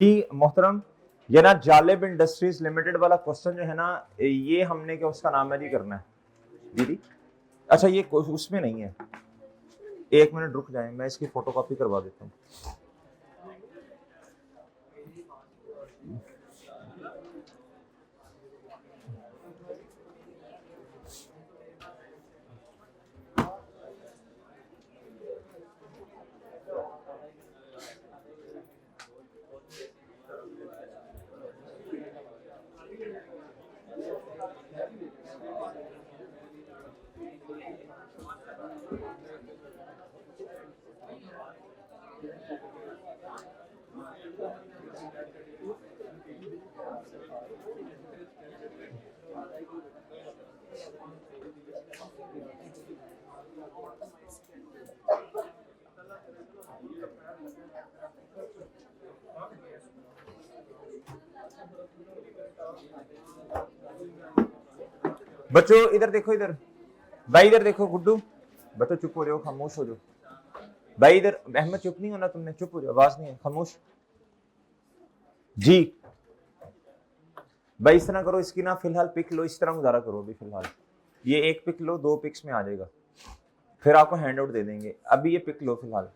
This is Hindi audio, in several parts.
कि मोहतरम ये ना जालिब इंडस्ट्रीज लिमिटेड वाला क्वेश्चन जो है ना, ये हमने क्या उसका नाम है जी करना है दीदी। अच्छा ये उसमें नहीं है, एक मिनट रुक जाए, मैं इसकी फोटोकॉपी करवा देता हूँ। बच्चों इधर देखो, इधर भाई, इधर देखो गुड्डू, बच्चों चुप हो जाओ, खामोश हो जाओ भाई। इधर अहमद चुप नहीं होना तुमने, चुप हो जाओ, आवाज नहीं है, खामोश जी। भाई इस तरह करो, इसकी ना फिलहाल पिक लो, इस तरह गुजारा करो अभी फिलहाल। ये एक पिक लो, 2 पिक्स में आ जाएगा, फिर आपको हैंड आउट दे देंगे। अभी ये पिक लो फिलहाल।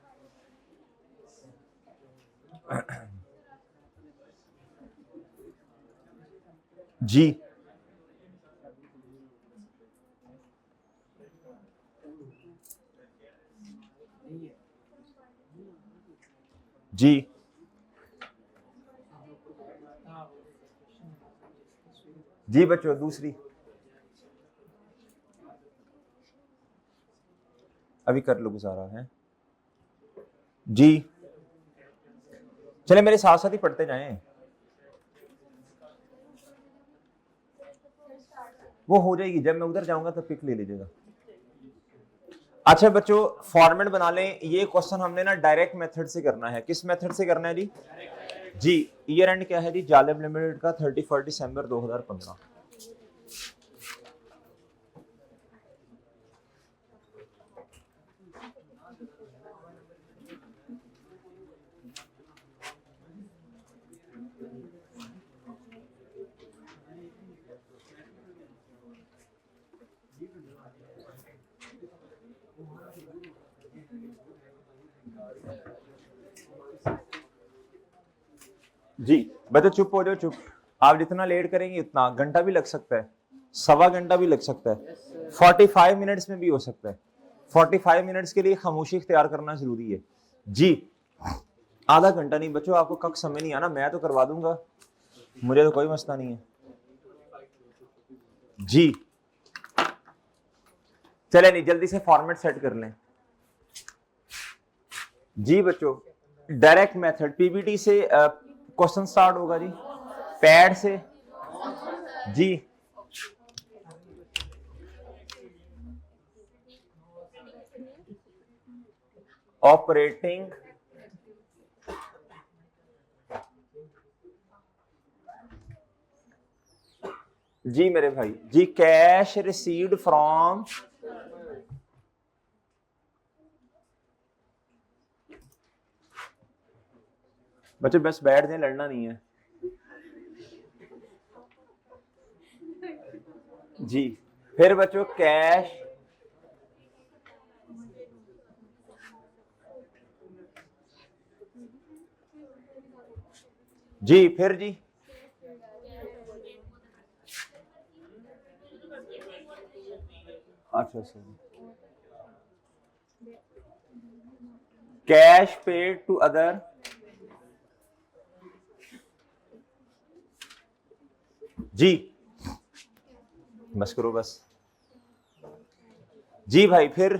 जी जी जी बच्चों, दूसरी अभी कर लो गुजारा है जी। चले मेरे साथ साथ ही पढ़ते जाएं, वो हो जाएगी, जब मैं उधर जाऊंगा तो पिक ले लीजिएगा। अच्छा बच्चों फॉर्मेट बना लें, ये क्वेश्चन हमने ना डायरेक्ट मेथड से करना है। किस मेथड से करना है जी? जी ईयर एंड क्या है जी? जालिब लिमिटेड का 31 दिसंबर 2015। जी बच्चों चुप हो जाओ, चुप। आप जितना लेट करेंगे उतना, घंटा भी लग सकता है, सवा घंटा भी लग सकता है, 45 मिनट्स में भी हो सकता है। 45 मिनट्स के लिए खामोशी इख्तियार करना जरूरी है जी। आधा घंटा नहीं बच्चों, आपको कब समय नहीं आना, मैं तो करवा दूंगा, मुझे तो कोई मसला नहीं है जी। चले नहीं, जल्दी से फॉर्मेट सेट कर लें जी बच्चों। डायरेक्ट मेथड पीपीटी से क्वेश्चन स्टार्ट होगा जी, पैड से जी। ऑपरेटिंग जी मेरे भाई जी, कैश रिसीव्ड फ्रॉम बच्चों बस बैठ जाए, लड़ना नहीं है जी। फिर बच्चों कैश जी, फिर जी अच्छा कैश पेड टू अदर जी। बस करो बस जी भाई। फिर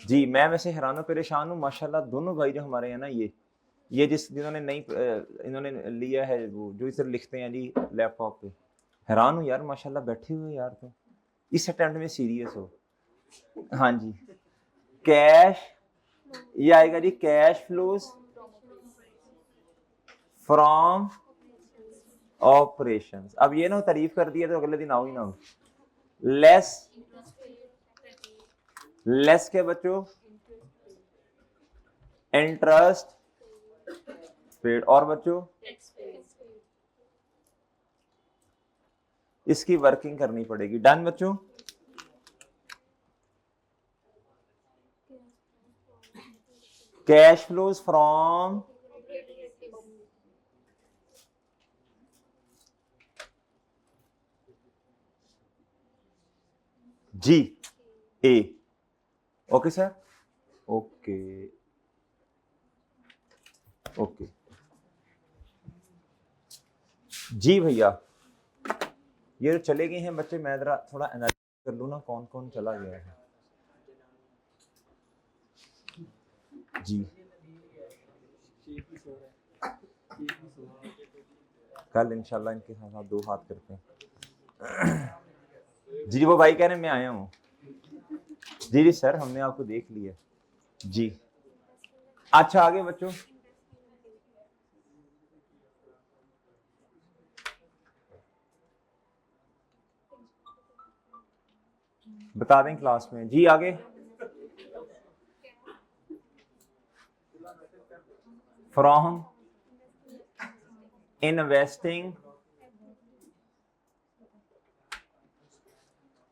जी मैं वैसे हैरान परेशान हूँ माशाल्लाह, दोनों भाई जो हमारे हैं ना, ये जिन्होंने नई इन्होंने लिया है, वो जो इसे लिखते हैं जी लैपटॉप पे, हैरान हूँ यार माशाल्लाह, बैठे हुए यार, तो इस अटेम्प्ट में सीरियस हो। हाँ जी, कैश, ये आएगा जी कैश फ्लोज फ्रॉम ऑपरेशंस। अब ये ना तारीफ कर दिया तो अगले दिन आओ ही ना हो। लेस लेस के बच्चों इंटरेस्ट पेड। और बच्चों इसकी वर्किंग करनी पड़ेगी। डन बच्चों। Cash flows from G A. Okay sir, okay okay जी भैया। ये तो चले गए हैं बच्चे, मैं जरा थोड़ा एनालिसिस कर लूँ ना कौन कौन चला गया है। जी कल इंशाल्लाह इनके साथ दो हाथ करते हैं। जी वो भाई कह रहे हैं मैं आया हूँ। जी जी सर हमने आपको देख लिया जी। अच्छा आगे बच्चों। बता दें क्लास में। जी आगे। From investing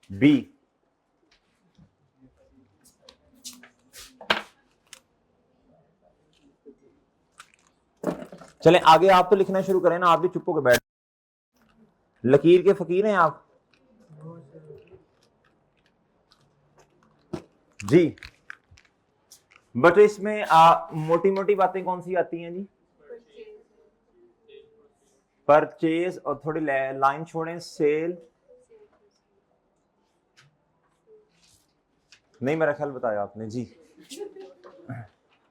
B. चलें आगे, आप तो लिखना शुरू करें ना, आप भी चुप होकर बैठ। लकीर के फकीर हैं आप जी। बट इसमें मोटी मोटी बातें कौन सी आती हैं जी? परचेज और थोड़ी लाइन छोड़ें, सेल नहीं मेरा ख्याल बताया आपने जी।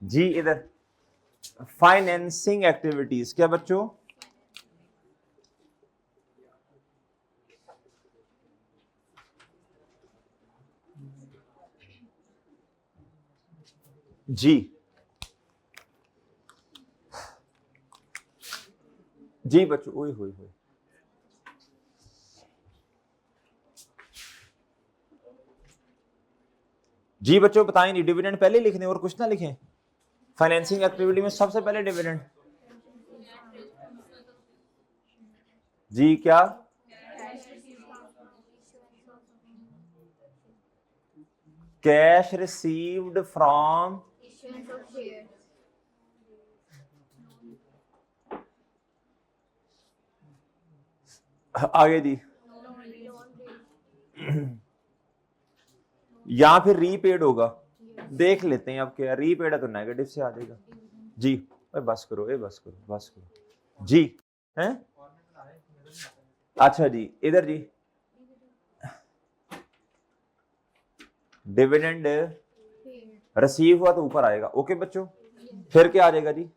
जी इधर फाइनेंसिंग एक्टिविटीज क्या बच्चों? जी जी बच्चों। ओए होए होए। जी बच्चों बताएं नहीं, डिविडेंड पहले लिख दें और कुछ ना लिखें। फाइनेंसिंग एक्टिविटी में सबसे पहले डिविडेंड। जी क्या? कैश रिसीव्ड फ्रॉम आगे जी। या फिर रीपेड होगा, देख लेते हैं अब क्या रीपेड है तो नेगेटिव से आ जाएगा जी। बस करो बस करो बस करो जी। हैं अच्छा जी इधर जी डिविडेंड रिसीव हुआ तो ऊपर आएगा। ओके बच्चों फिर क्या आ जाएगा जी?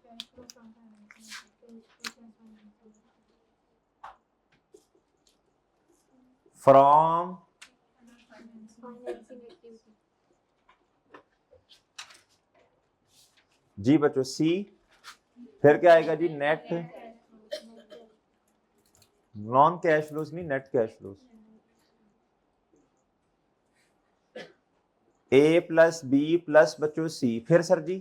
फ्रॉम जी बच्चों सी। फिर क्या आएगा जी? नेट नॉन कैश फ्लोज नहीं, नेट कैश फ्लोज। ए प्लस बी प्लस बच्चों सी। फिर सर जी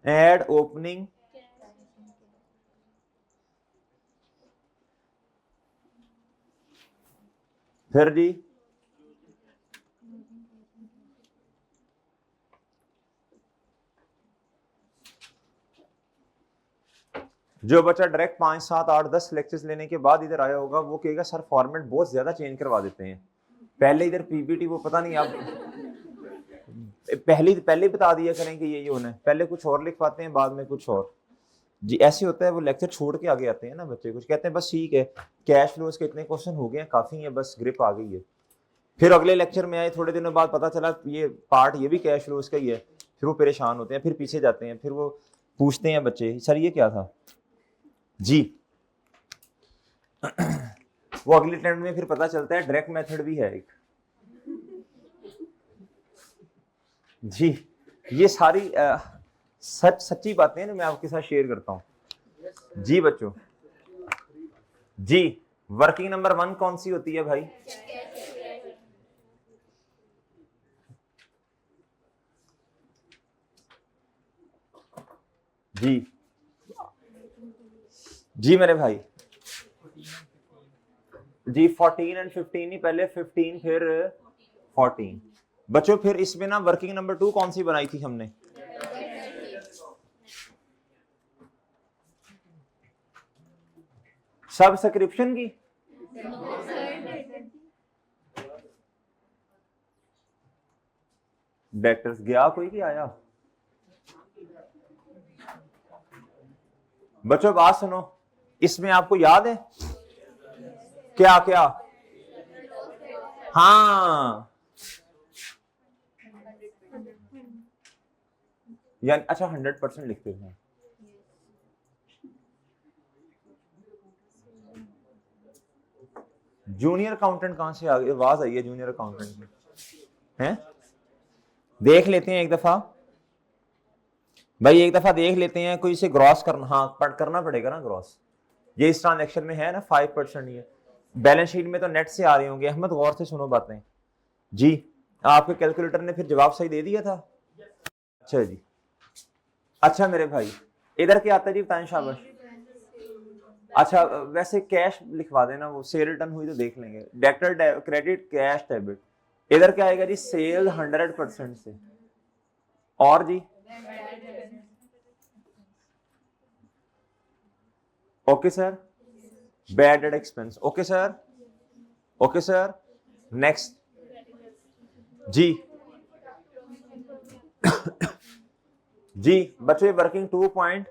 एड ओपनिंग फिर जी जो बच्चा डायरेक्ट 5 7 8 10 लेक्चर्स लेने के बाद इधर आया होगा वो कहेगा सर फॉर्मेट बहुत ज्यादा चेंज करवा देते हैं। पहले इधर पीपीटी वो पता नहीं आप पहले बता दिया करें कि ये होना है, पहले कुछ और लिखवाते हैं बाद में कुछ और जी। ऐसे होता है, वो लेक्चर छोड़ के आगे आते हैं ना बच्चे, कुछ कहते हैं बस ठीक है कैश फ्लोज के इतने क्वेश्चन हो गए हैं काफी है बस ग्रिप आ गई है। फिर अगले लेक्चर में आए थोड़े दिनों बाद पता चला ये पार्ट ये भी कैश फ्लोज का ही है, फिर वो परेशान होते हैं, फिर पीछे जाते हैं, फिर वो पूछते हैं बच्चे सर ये क्या था जी। वो अगले अटेम्प्ट में फिर पता चलता है डायरेक्ट मेथड भी है एक जी। ये सारी सच्ची बातें हैं मैं आपके साथ शेयर करता हूं जी बच्चों। जी वर्किंग नंबर 1 कौन सी होती है भाई? जी जी मेरे भाई जी 14 एंड 15 ही, पहले 15 फिर 14। बच्चों फिर इसमें ना वर्किंग नंबर 2 कौन सी बनाई थी हमने? सब्सक्रिप्शन की। डेक्टर्स गया कोई कि आया? बच्चों बात सुनो, इसमें आपको याद है क्या क्या? हाँ यानी अच्छा 100% लिखते हैं। जूनियर अकाउंटेंट कहां से आ गई? आवाज आई है जूनियर अकाउंटेंट में है? देख लेते हैं एक दफा भाई, एक दफा देख लेते हैं। कोई इसे ग्रॉस करना, हाँ करना पड़ेगा ना ग्रॉस। ये इस ट्रांजेक्शन में है ना 5%। ये बैलेंस शीट में तो नेट से आ रहे होंगे। अहमद गौर से सुनो बातें जी। आपके कैलकुलेटर ने फिर जवाब सही दे दिया था? अच्छा जी। अच्छा मेरे भाई इधर क्या आता है जी, बताएं शाबाश। अच्छा वैसे कैश लिखवा देना, वो सेल रिटर्न हुई तो देख लेंगे। Debtor credit cash debit. इधर क्या आएगा जी? सेल 100% से। और जी okay sir. Bad debt expense okay sir. Okay sir. Next जी जी बच्चे वर्किंग 2 पॉइंट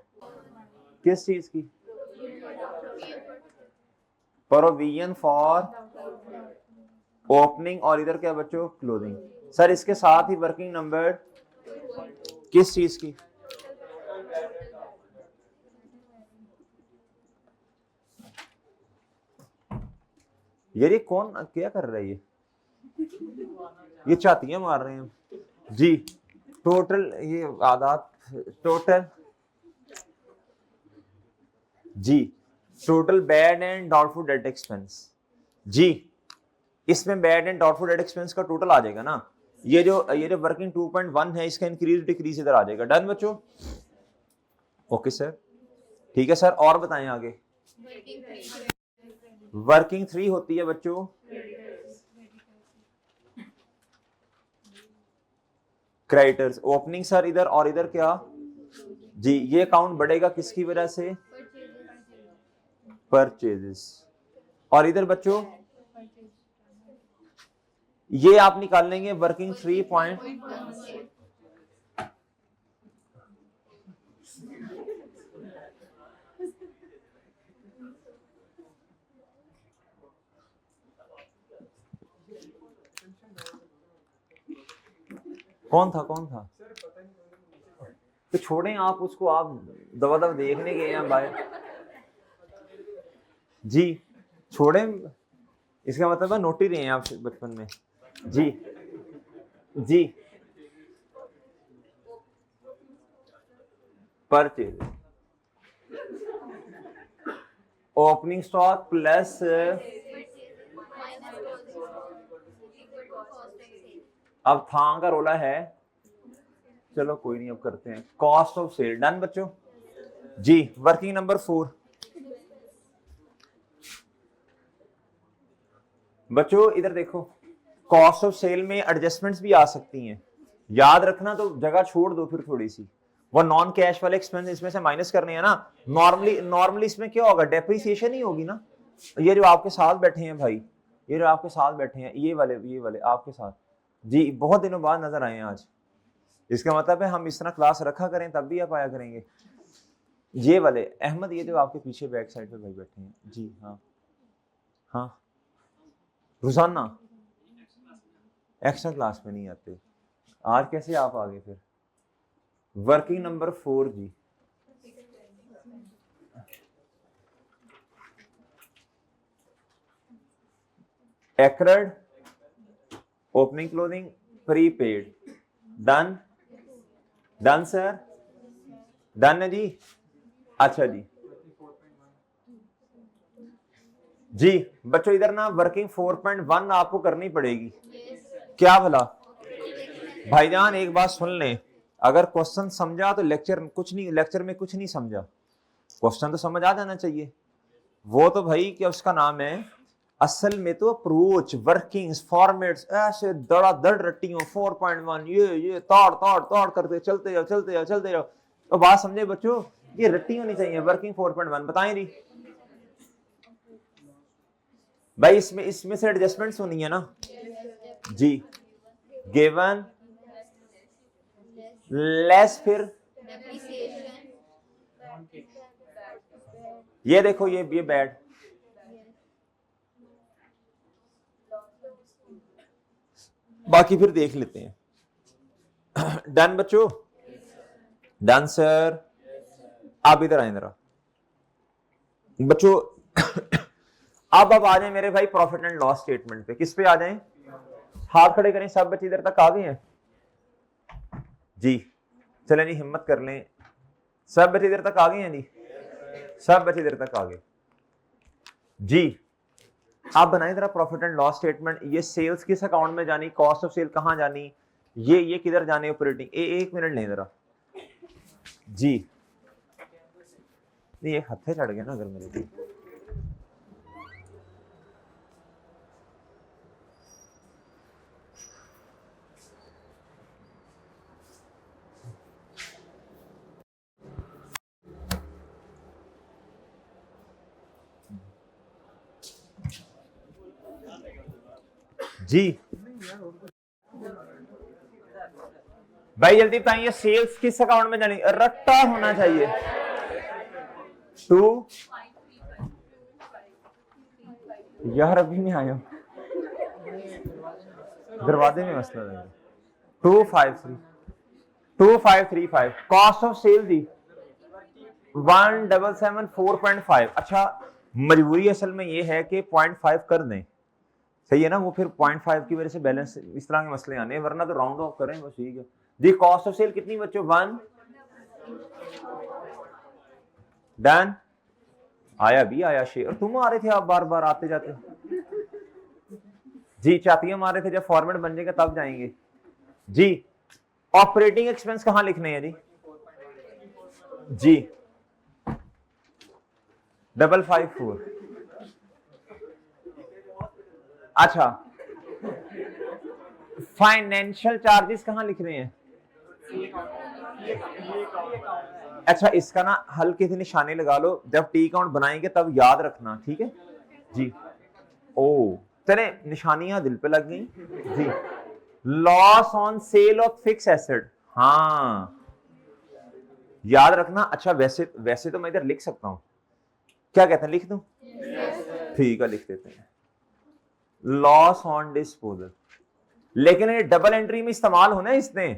किस चीज की? प्रोविजन फॉर ओपनिंग और इधर क्या बच्चों? क्लोजिंग। सर इसके साथ ही वर्किंग नंबर किस चीज की? ये कौन क्या कर रहा है? ये चातियां मार रहे हैं जी। टोटल ये आदात टोटल जी। Total bad and doubtful debt expense जी। इसमें bad and doubtful debt expense का टोटल आ जाएगा ना। ये जो वर्किंग 2.1 है, इसका इंक्रीज डिक्रीज इधर आ जाएगा। डन बच्चों? ओके सर ठीक है सर। और बताएं आगे। वर्किंग 3 होती है बच्चों क्रेडिटर्स। ओपनिंग सर इधर, और इधर क्या जी? ये अकाउंट बढ़ेगा किसकी वजह से? परचेजेस। और इधर बच्चों ये आप निकाल लेंगे वर्किंग 3 पॉइंट। कौन था तो छोड़ें आप उसको, आप दवा देखने गए हैं बाहर जी। छोड़ें, इसका मतलब है नोट ही रहे हैं आप बचपन में जी। जी परचेज ओपनिंग स्टॉक प्लस अब था का रोला है। चलो कोई नहीं, अब करते हैं कॉस्ट ऑफ सेल। डन बच्चों जी। वर्किंग नंबर 4 बच्चों इधर देखो, कॉस्ट ऑफ सेल में एडजस्टमेंट्स भी आ सकती हैं। याद रखना, तो जगह छोड़ दो फिर थोड़ी सी। वो नॉन कैश वाले एक्सपेंस इसमें से माइनस करने हैं ना। नॉर्मली इसमें क्या होगा? डेप्रिसिएशन ही होगी ना। ये जो आपके साथ बैठे हैं भाई, ये जो आपके साथ बैठे हैं, ये वाले आपके साथ जी, बहुत दिनों बाद नजर आए हैं आज। इसका मतलब है हम इस तरह क्लास रखा करें तब भी आप आया करेंगे। ये वाले अहमद, ये जो आपके पीछे बैक साइड पे भाई बैठे हैं जी। हाँ हाँ रोजाना एक्स्ट्रा क्लास में नहीं आते, आज कैसे आप आ गए फिर? वर्किंग नंबर 4 जी। Accrued opening closing prepaid. Done done sir. Done है जी। अच्छा जी जी बच्चों इधर ना वर्किंग 4.1 आपको करनी पड़ेगी। क्या भला भाईजान एक बात सुन लें, अगर क्वेश्चन समझा तो लेक्चर कुछ नहीं, लेक्चर में कुछ नहीं समझा, क्वेश्चन तो समझ आ जाना चाहिए। वो तो भाई क्या उसका नाम है, असल में तो अप्रोच, वर्किंग्स, फॉर्मेट्स ऐसे दड़ा दड़ रट्टी हो 4.1 ये ताड़ ताड़ ताड़ करते चलते जाओ चलते जाओ चलते जाओ। तो बात समझे बच्चों, ये रट्टी होनी चाहिए वर्किंग 4.1। बताएं जी भाई, इसमें से एडजस्टमेंट्स होनी है ना जी। गिवन लेस, फिर ये देखो ये बैड। बाकी फिर देख लेते हैं। डन बच्चों, डन सर। आप इधर आए जरा बच्चों। अब आ जाए मेरे भाई प्रॉफिट एंड लॉस स्टेटमेंट पे। किस पे आ जाएं? हाथ खड़े करें सब बच्चे, इधर तक आ गए हैं जी। चलें जी, हिम्मत कर लें। सब बच्चे इधर तक आ गए हैं जी, सब बच्चे इधर तक आ गए जी। आप बनाए जरा प्रॉफिट एंड लॉस स्टेटमेंट। ये सेल्स किस अकाउंट में जानी, कॉस्ट ऑफ सेल कहां जानी, ये किधर जाने, ऑपरेटिंग। एक मिनट लें जरा जी। ये हथे चढ़ गए ना अगर मेरे भी। जी भाई जल्दी बताइए, सेल्स किस अकाउंट में जानी, रट्टा होना चाहिए। 2 यार अभी नहीं आया, दरवाजे में मसला है। 2535 कॉस्ट ऑफ सेल दी 1774.5। अच्छा मजबूरी असल में ये है कि 0.5 कर दें, सही है ना, वो फिर 0.5 की वजह से बैलेंस इस तरह के मसले आने, वरना तो राउंड ऑफ करें बस ठीक है जी। कॉस्ट ऑफ सेल कितनी बच्चों, 1। डन। आया भी आया शेर, तुम आ रहे थे आप बार बार आते जाते जी। चातियां मार रहे थे, जब फॉर्मेट बन जाएगा तब जाएंगे जी। ऑपरेटिंग एक्सपेंस कहां लिखने हैं जी? जी 554। अच्छा फाइनेंशियल चार्जेस कहां लिख रहे हैं? अच्छा इसका ना हल्के से निशाने लगा लो, जब टी अकाउंट बनाएंगे तब याद रखना, ठीक है जी। ओ चले, निशानियां दिल पे लग गई जी। Loss on sale of fix asset, हाँ याद रखना। अच्छा वैसे तो मैं इधर लिख सकता हूं, क्या कहते हैं, लिख दूं? ठीक है लिख देते हैं, लॉस ऑन डिस्पोजल। लेकिन ये डबल एंट्री में इस्तेमाल होना है इसने,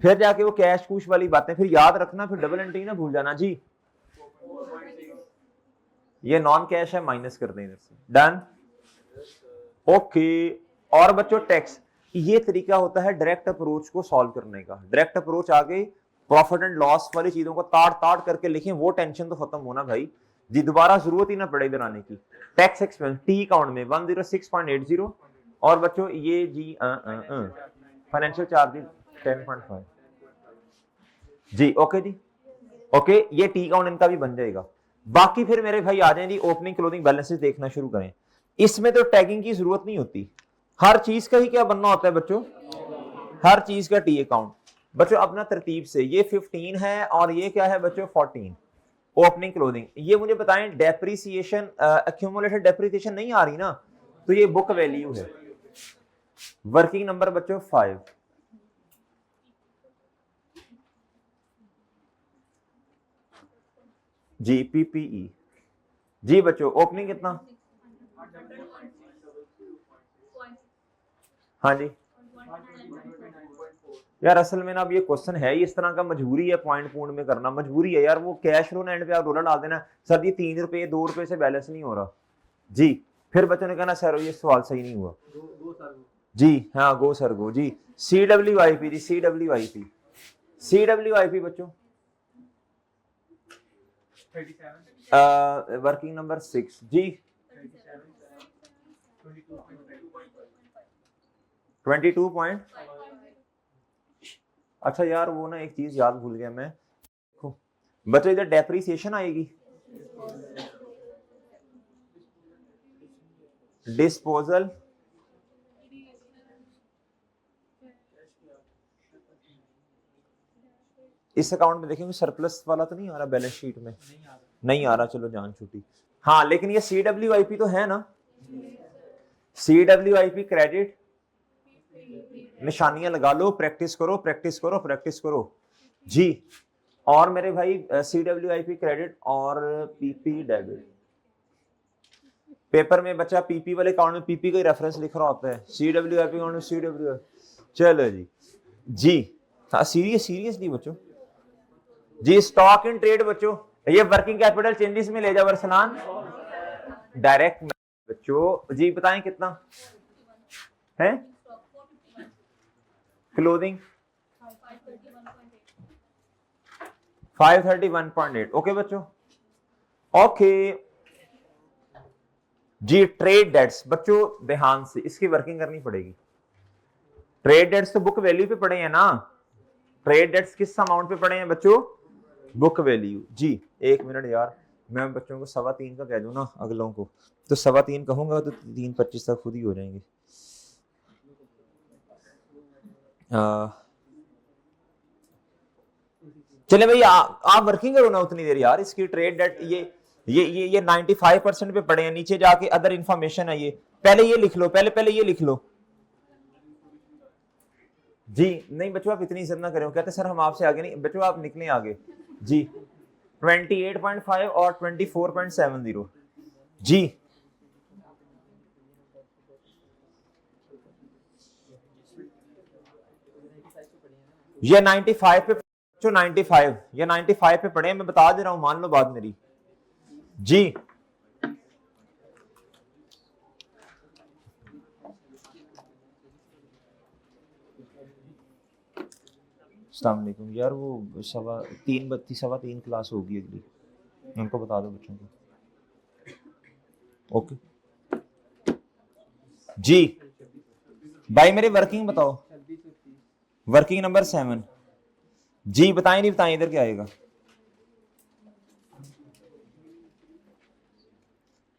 फिर जाके वो कैश कूश वाली बातें फिर याद रखना, फिर डबल एंट्री ना भूल जाना जी। ये नॉन कैश है, माइनस कर दें इधर से। Done okay. और बच्चों टैक्स, ये तरीका होता है डायरेक्ट अप्रोच को सॉल्व करने का। डायरेक्ट अप्रोच आ गई, प्रॉफिट एंड लॉस वाली चीजों को ताड़ ताड़ करके लिखें, वो टेंशन तो खत्म होना भाई जी, दोबारा जरूरत ही ना पड़े इधर आने की। टैक्स एक्सपेंस टी अकाउंट में 106.80। और बच्चों ये जी फाइनेंशियल चार्जेस 10.5 जी। ओके जी ओके, ये टी अकाउंट इनका भी बन जाएगा। बाकी फिर मेरे भाई आ जाए जी, ओपनिंग क्लोजिंग बैलेंसेस देखना शुरू करें। इसमें तो टैगिंग की जरूरत नहीं होती, हर चीज का ही क्या बनना होता है बच्चों, हर चीज का टी अकाउंट। बच्चों अपना तरतीब से, ये 15 है और ये क्या है बच्चों 14। ओपनिंग क्लोजिंग, ये मुझे बताएं डेप्रिसिएशन, एक्यूमुलेटेड डेप्रिसिएशन नहीं आ रही ना, तो ये बुक वैल्यू है। वर्किंग नंबर बच्चों 5 जी। पीपीई जी बच्चों, ओपनिंग कितना? हाँ जी यार असल में ना अब ये क्वेश्चन है इस तरह का, मजबूरी है पॉइंट पूर्ण में करना, मजबूरी है यार। वो कैश फ्लो एंड पे आप रोलर डाल देना, सर ये 3 रुपए 2 रुपए से बैलेंस नहीं हो रहा जी। फिर बच्चों ने कहना सर ये सवाल सही नहीं हुआ जी। हाँ गो सर गो जी। CWIP जी, CWIP बच्चों वर्किंग नंबर 6 जी। 22 पॉइंट अच्छा यार वो ना एक चीज याद भूल गया मैं, देखो बच्चों इधर डेप्रिसिएशन आएगी, डिस्पोजल, इस अकाउंट में देखेंगे सरप्लस वाला तो नहीं आ रहा बैलेंस शीट में, नहीं आ रहा, चलो जान छूटी। हाँ लेकिन ये CWIP तो है ना, CWIP क्रेडिट, निशानियां लगा लो, प्रैक्टिस करो प्रैक्टिस करो प्रैक्टिस करो जी। और मेरे भाई CWIP क्रेडिट और PP डेबिट, पेपर में बच्चा PP वाले अकाउंट में PP का ही रेफरेंस लिख रहा होता है, CWIP अकाउंट में CWIP। चलो जी जी, हाँ सीरियसली बच्चों जी। स्टॉक इन ट्रेड बच्चों, ये वर्किंग कैपिटल चेंजेस में ले जाओ अरसलान, डायरेक्ट बच्चों जी। बताएं कितना है क्लोथिंग, 531.8। ओके बच्चों, ओके जी। ट्रेड डेट्स बच्चों ध्यान से इसकी वर्किंग करनी पड़ेगी। ट्रेड डेट्स तो बुक वैल्यू पे पड़े हैं ना, ट्रेड डेट्स किस अमाउंट पे पड़े हैं बच्चों, बुक वैल्यू जी। एक मिनट यार, मैं बच्चों को 3.25 का कह दूं ना अगलों को, तो 3.25 कहूंगा तो 3.25 तक खुद ही हो जाएंगे। चले भाई आप वर्किंग करो ना उतनी देर यार। इसकी ट्रेड डेट ये 95% पे पड़े हैं, नीचे जाके अदर इंफॉर्मेशन है, ये पहले ये लिख लो, पहले ये लिख लो जी। नहीं बच्चों आप इतनी इज्जत ना करें, कहते सर हम आपसे आगे नहीं, बच्चों आप निकले आगे जी। 28.5 और 24.70 जी। ये 95 पे, जो 95 ये 95 पे पड़े हैं, मैं बता दे रहा हूं, मान लो बात मेरी जी। अस्सलाम वालेकुम यार, वो 3:32 क्लास होगी अगली, उनको बता दो बच्चों को। ओके जी भाई, मेरे वर्किंग बताओ, वर्किंग नंबर 7 जी। बताएं नहीं बताएं, इधर क्या आएगा,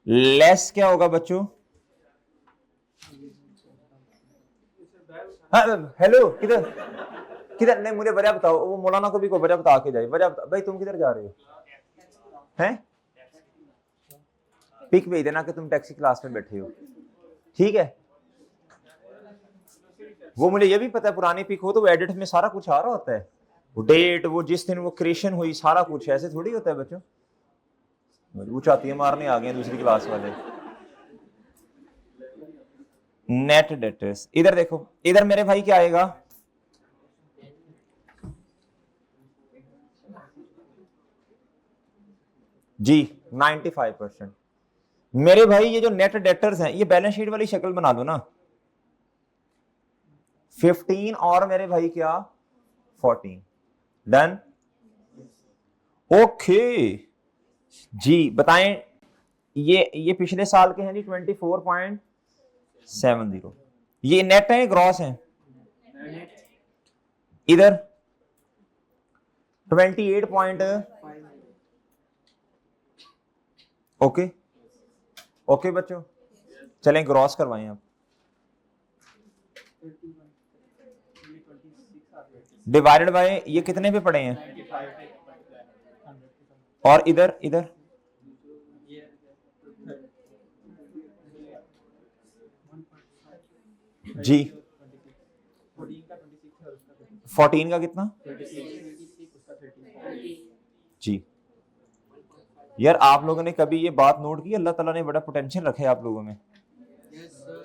लेस क्या होगा बच्चों, हाँ हेलो किधर किधर, नहीं मुझे वजह बताओ, वो मौलाना को भी को वजह बता के जाए, वजह भाई तुम किधर जा रहे हो हैं, पिक भेज देना कि तुम टैक्सी क्लास में बैठे हो, ठीक है। वो मुझे ये भी पता है पुरानी पिक हो तो वो एडिट में सारा कुछ आ रहा होता है, वो डेट, वो जिस दिन वो क्रिएशन हुई, सारा कुछ, ऐसे थोड़ी होता है बच्चों। वो चाहती है मारने आ गए दूसरी क्लास वाले। नेट डेटर्स, इधर देखो, इधर मेरे भाई क्या आएगा, जी 95%। मेरे भाई ये जो नेट डेटर्स हैं, ये बैलेंस शीट वाली शक्ल बना दो ना, 15 और मेरे भाई क्या 14, डन ओके जी। बताएं, ये पिछले साल के हैं जी 24.70, ये नेट है ग्रॉस है, इधर 28. ओके ओके बच्चों, चलें ग्रॉस करवाएं आप, डिवाइडेड बाय ये कितने पे पड़े हैं, और इधर इधर जी 14 का कितना जी। यार आप लोगों ने कभी ये बात नोट की, अल्लाह ताला ने बड़ा पोटेंशियल रखा है आप लोगों में,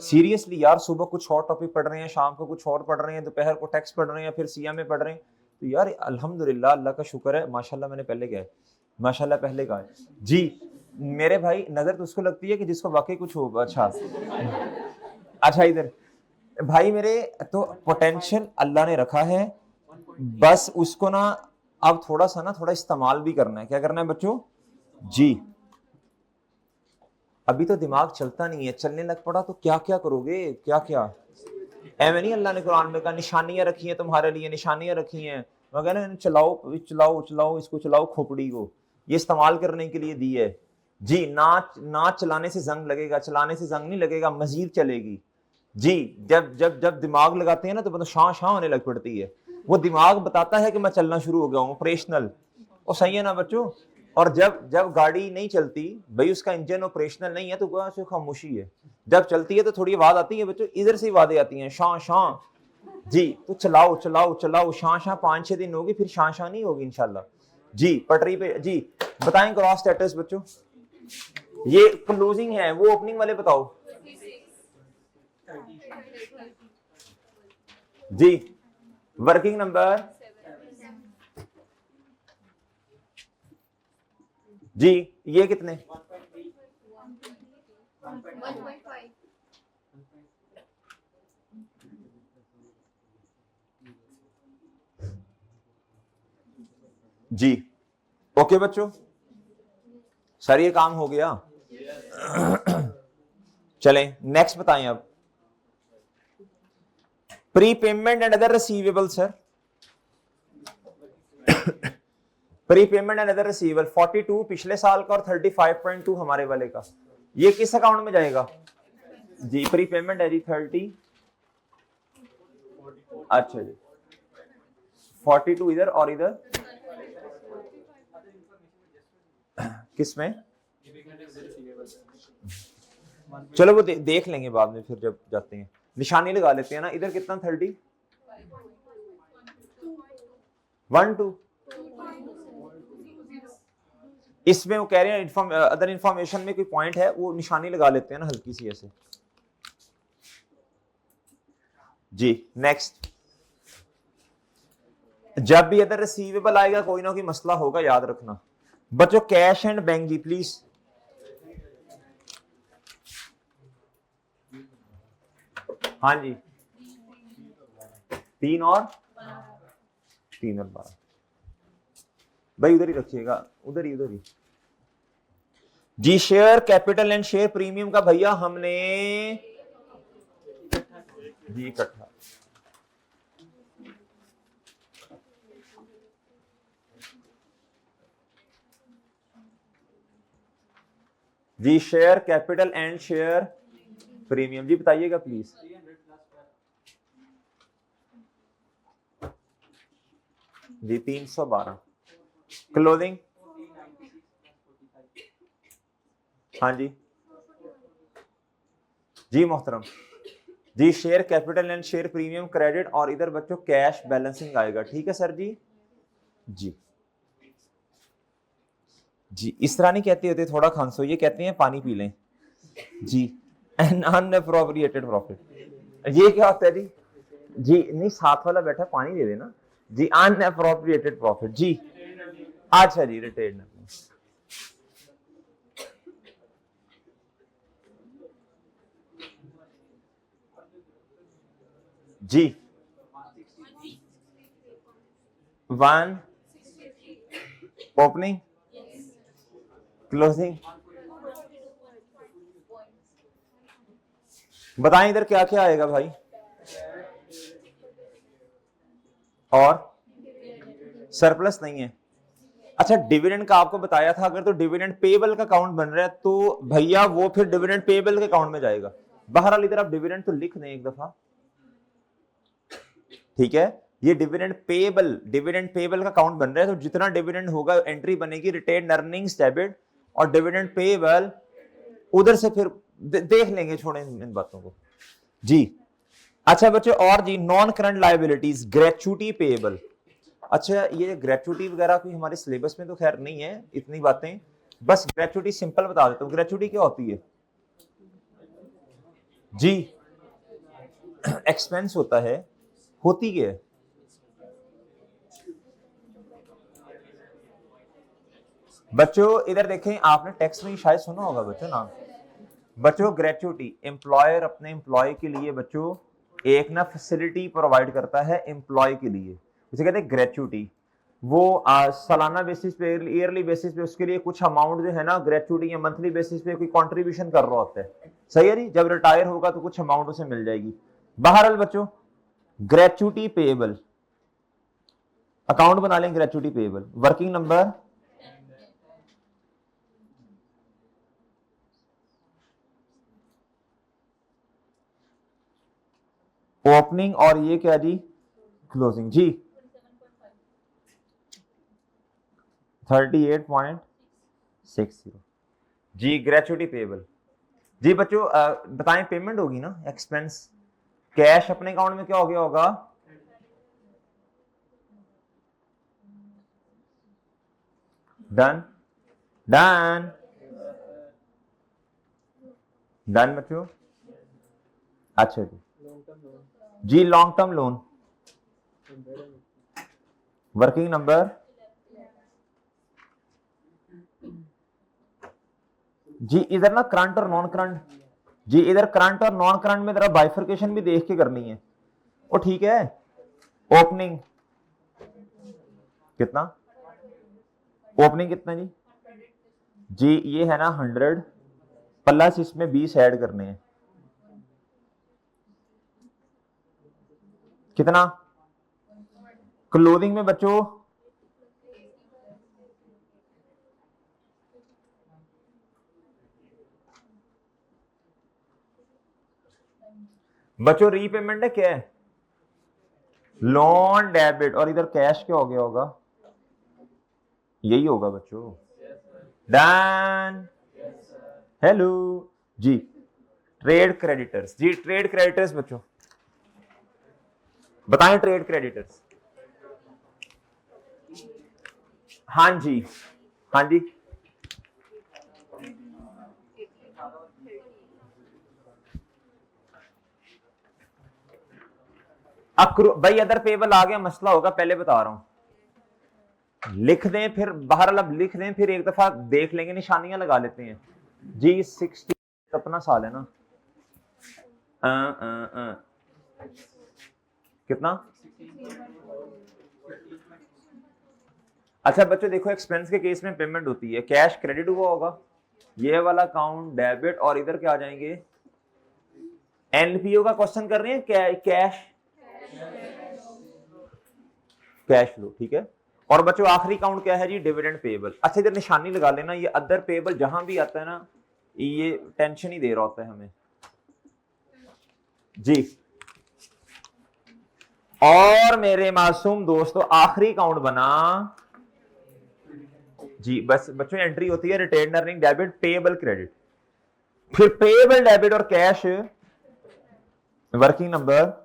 सीरियसली यार। सुबह कुछ और टॉपिक पढ़ रहे हैं, शाम को कुछ और पढ़ रहे हैं, दोपहर को टेक्स्ट पढ़ रहे हैं, फिर सिया में पढ़ रहे हैं, तो यार अल्हम्दुलिल्लाह, अल्लाह का शुक्र है, माशाल्लाह। मैंने पहले कहा है माशाल्लाह, पहले कहा जी। मेरे भाई नजर तो उसको लगती है कि जिसको वाकई कुछ हो। अच्छा अच्छा, इधर भाई मेरे तो पोटेंशियल अल्लाह ने रखा है, बस उसको ना अब थोड़ा सा ना थोड़ा इस्तेमाल भी करना है। क्या करना है बच्चों जी। अभी तो दिमाग चलता नहीं है, चलने लग पड़ा तो क्या क्या करोगे, क्या क्या एवं नहीं अल्लाह ने कुरान में कहा निशानियां रखी हैं तुम्हारे लिए, निशानियां रखी हैं, मगर ना चलाओ चलाओ चलाओ इसको, चलाओ खोपड़ी को, ये इस्तेमाल करने के लिए दी है जी। ना चलाने से जंग लगेगा, चलाने से जंग नहीं लगेगा, मजीद चलेगी जी। जब जब जब दिमाग लगाते हैं ना तो मतलब शां शां होने लग पड़ती है, वो दिमाग बताता है कि मैं चलना शुरू हो गया हूँ, ऑपरेशनल। और सही है ना बच्चों। और जब जब गाड़ी नहीं चलती भाई, उसका इंजन ऑपरेशनल नहीं है तो वहां से खामोशी है। जब चलती है तो थोड़ी आवाज आती है बच्चों, इधर से आवाजें आती हैं शां शां जी। तो चलाओ चलाओ चलाओ, शां शां 5-6 दिन होगी, फिर शां शां नहीं होगी इंशाल्लाह जी। पटरी पे जी। बताएं क्रॉस स्टेटस बच्चों, ये क्लोजिंग है, वो ओपनिंग वाले बताओ जी। वर्किंग नंबर जी, ये कितने? 1.5 जी। ओके बच्चों, सर ये काम हो गया। चलें नेक्स्ट बताएं अब। Pre payment and other receivable sir, pre payment and other receivable 42 पिछले साल का और 35.2 हमारे वाले का, ये किस अकाउंट में जाएगा जी? प्री पेमेंट है जी 30, अच्छा जी 42 इधर और इधर किसमें? चलो वो देख लेंगे बाद में, फिर जब जाते हैं निशानी लगा लेते हैं ना। इधर कितना 30 1 2, इसमें वो कह रहे हैं अदर इंफॉर्मेशन में कोई पॉइंट है, वो निशानी लगा लेते हैं ना हल्की सी ऐसे जी। नेक्स्ट, जब भी अदर रिसीवेबल आएगा कोई ना कोई मसला होगा, याद रखना बच्चों। कैश एंड बैंक जी प्लीज, हाँ जी 3 और 12 भाई उधर ही रखिएगा, उधर ही जी। Share capital and share premium का भैया हमने जी इकट्ठा जी। Share capital and share premium जी बताइएगा प्लीज जी। 312 क्लोजिंग, हाँ जी जी मोहतरम जी। Share capital and share premium credit, और इधर बच्चों कैश बैलेंसिंग आएगा, ठीक है सर जी। जी जी, इस तरह नहीं कहते होते थोड़ा खांसो, ये कहते हैं पानी पी लें जी। एन अनएप्रोप्रिएटेड प्रॉफिट, ये क्या होता है जी? जी नहीं, साथ वाला बैठा पानी दे देना जी। अनएप्रोप्रिएटेड प्रॉफिट जी, अच्छा जी रिटेन जी। 1 ओपनिंग क्लोजिंग, बताएं इधर क्या क्या आएगा भाई? और सरप्लस नहीं है। अच्छा डिविडेंड का आपको बताया था, अगर तो डिविडेंड पेबल का अकाउंट बन रहा है तो भैया वो फिर डिविडेंड पेबल के अकाउंट में जाएगा। बहरहाल इधर आप डिविडेंड तो लिख दें एक दफा, ठीक है। ये डिविडेंड पेबल का अकाउंट बन रहा है, तो जितना डिविडेंड होगा एंट्री बनेगी रिटेन अर्निंग्स डेबिट और डिविडेंड पेबल, उधर से फिर देख लेंगे, छोड़ें इन बातों को जी। अच्छा बच्चों और जी, non current liabilities, gratuity payable. अच्छा ये ग्रेचुटी वगैरह कोई हमारे सिलेबस में तो खैर नहीं है इतनी बातें, बस ग्रेचुटी सिंपल बता देता हूँ। ग्रेचुटी क्या होती है जी? एक्सपेंस होता है, होती क्या है? बच्चों इधर देखें, आपने टेक्स्ट में शायद सुना होगा बच्चों नाम। बच्चों ग्रेचुटी, एम्प्लॉयर अपने एम्प्लॉय के लिए बच्चों एक ना फैसिलिटी प्रोवाइड करता है एम्प्लॉय के लिए, उसे कहते हैं ग्रेचुटी। वो सालाना बेसिस पे, ईयरली बेसिस पे उसके लिए कुछ अमाउंट जो है ना ग्रेचुटी, या मंथली बेसिस पे कोई कंट्रीब्यूशन कर रहा होता है, सही है जी। जब रिटायर होगा तो कुछ अमाउंट उसे मिल जाएगी। बहरहाल बच्चों ग्रेचुटी पेएबल, अकाउंट बना लें gratuity payable, working number opening और ये क्या जी क्लोजिंग जी 38.60 जी ग्रेचुटी पेएबल। जी बच्चों बताएं पेमेंट होगी ना एक्सपेंस, कैश अपने अकाउंट में क्या हो गया होगा, डन डन डन बच्चों। अच्छा जी long term loan, working number जी इधर ना करंट और नॉन करंट, जी इधर करंट और नॉन करंट में जरा बाइफर्केशन भी देख के करनी है। वो ठीक है। ओपनिंग कितना, ओपनिंग कितना जी, जी ये है ना 100 प्लस इसमें 20 ऐड करने हैं, कितना क्लोजिंग में बच्चों, बच्चों रीपेमेंट है क्या है, लोन डेबिट और इधर कैश क्या हो गया होगा, यही होगा बच्चों। डन हेलो जी ट्रेड क्रेडिटर्स, जी ट्रेड क्रेडिटर्स बच्चों बताएं ट्रेड क्रेडिटर्स। हाँ जी हाँ जी भाई अदर पेबल आ गया मसला होगा, पहले बता रहा हूं, लिख दें फिर बाहर अब लिख दें फिर एक दफा देख लेंगे, निशानियां लगा लेते हैं जी 60 अपना साल है ना, कितना, अच्छा बच्चों देखो एक्सपेंस के केस में पेमेंट होती है, कैश क्रेडिट हुआ होगा, ये वाला अकाउंट डेबिट और इधर क्या आ जाएंगे, एनपीओ का क्वेश्चन कर रहे हैं, कैश कैश फ्लो, ठीक है। और बच्चों आखिरी काउंट क्या है जी डिविडेंड पेएबल। अच्छा इधर निशानी लगा लेना, ये अदर पेएबल जहां भी आता है ना ये टेंशन ही दे रहा होता है हमें जी। और मेरे मासूम दोस्तों आखिरी काउंट बना जी, बस बच्चों एंट्री होती है retained earning debit payable credit, फिर पेएबल डेबिट और कैश वर्किंग नंबर,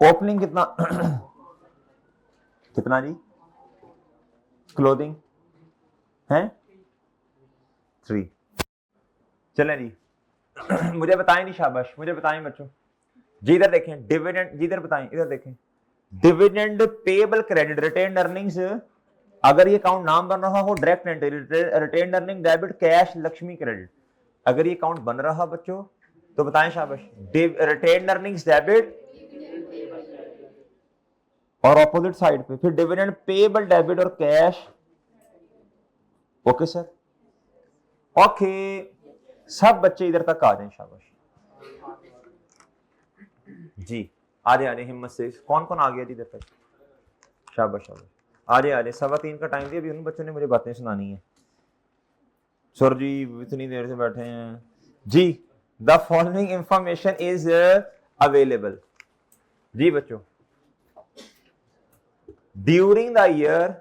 ओपनिंग कितना कितना जी, क्लोथिंग है 3, चलें जी मुझे बताएं नहीं शाबाश, मुझे बताएं बच्चों जी, इधर देखें डिविडेंड, जी इधर बताएं, इधर देखें dividend payable credit retained earnings, अगर ये अकाउंट नाम बन रहा हो direct entry retained earning debit cash Lakshmi credit, अगर ये अकाउंट बन रहा बच्चों तो बताएं शाबाश, रिटेन अर्निंग्स डेबिट और ऑपोजिट साइड पे फिर डिविडेंड पेएबल डेबिट और कैश, ओके सर ओके, सब बच्चे इधर तक आ जाएं शाबाश जी, आ जाए हिम्मत से, कौन कौन आ गया जी इधर तक, शाबाश शाबाश, आ जाए 3:15 का टाइम दिया, अभी उन बच्चों ने मुझे बातें सुनानी है, सर जी इतनी देर से बैठे हैं जी, the following information is available जी बच्चों, during the year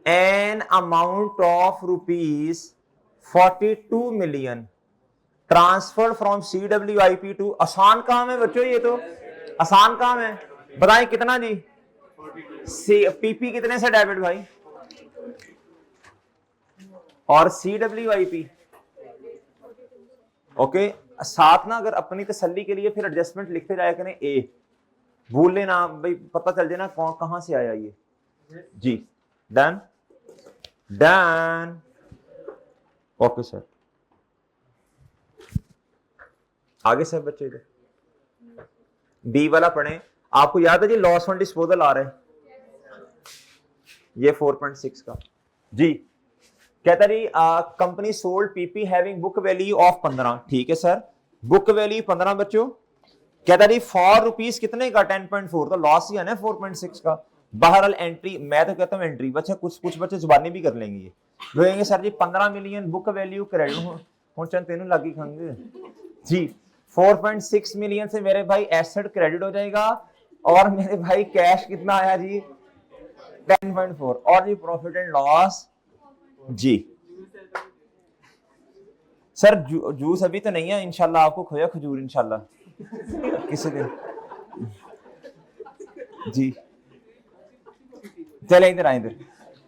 an amount of rupees 42 million transferred from CWIP to, आसान काम है बच्चों, ये तो आसान काम है, बताएं कितना जी, पीपी कितने से डेबिट भाई और CWIP ओके, साथ ना अगर अपनी तसल्ली के लिए फिर एडजस्टमेंट लिखते जाया करें, ए भूल लेना भाई, पता चल जाए ना कौन कहां से आया ये जी, डन डन ओके सर, आगे सब बच्चे इधर बी वाला पढ़े, आपको याद है जी लॉस ऑन डिस्पोजल आ रहा है ये 4.6 का जी, कहता रही company sold PP having book value of 15, ठीक है सर, बुक वैल्यू 15 बच्चों। कहता रही ₹4 कितने का 10.4, तो लॉस ही है ना 4.6 का। बहरहाल एंट्री, मैं तो कहता हूँ एंट्री, बच्चे कुछ बच्चे जुबानी भी कर लेंगे, ये बोलेंगे सर जी 15 मिलियन बुक वैल्यू क्रेडिट हो चंद तेनू लागी खांगे जी। 4.6 मिलियन से मेरे भाई एसेट क्रेडिट हो जाएगा, और मेरे भाई कैश कितना आया जी 10.4, और जी प्रॉफिट एंड लॉस जी। सर जूस अभी तो नहीं है, इंशाल्लाह आपको खोया खजूर इंशाल्लाह किसी दिन जी। चले इधर आए इधर।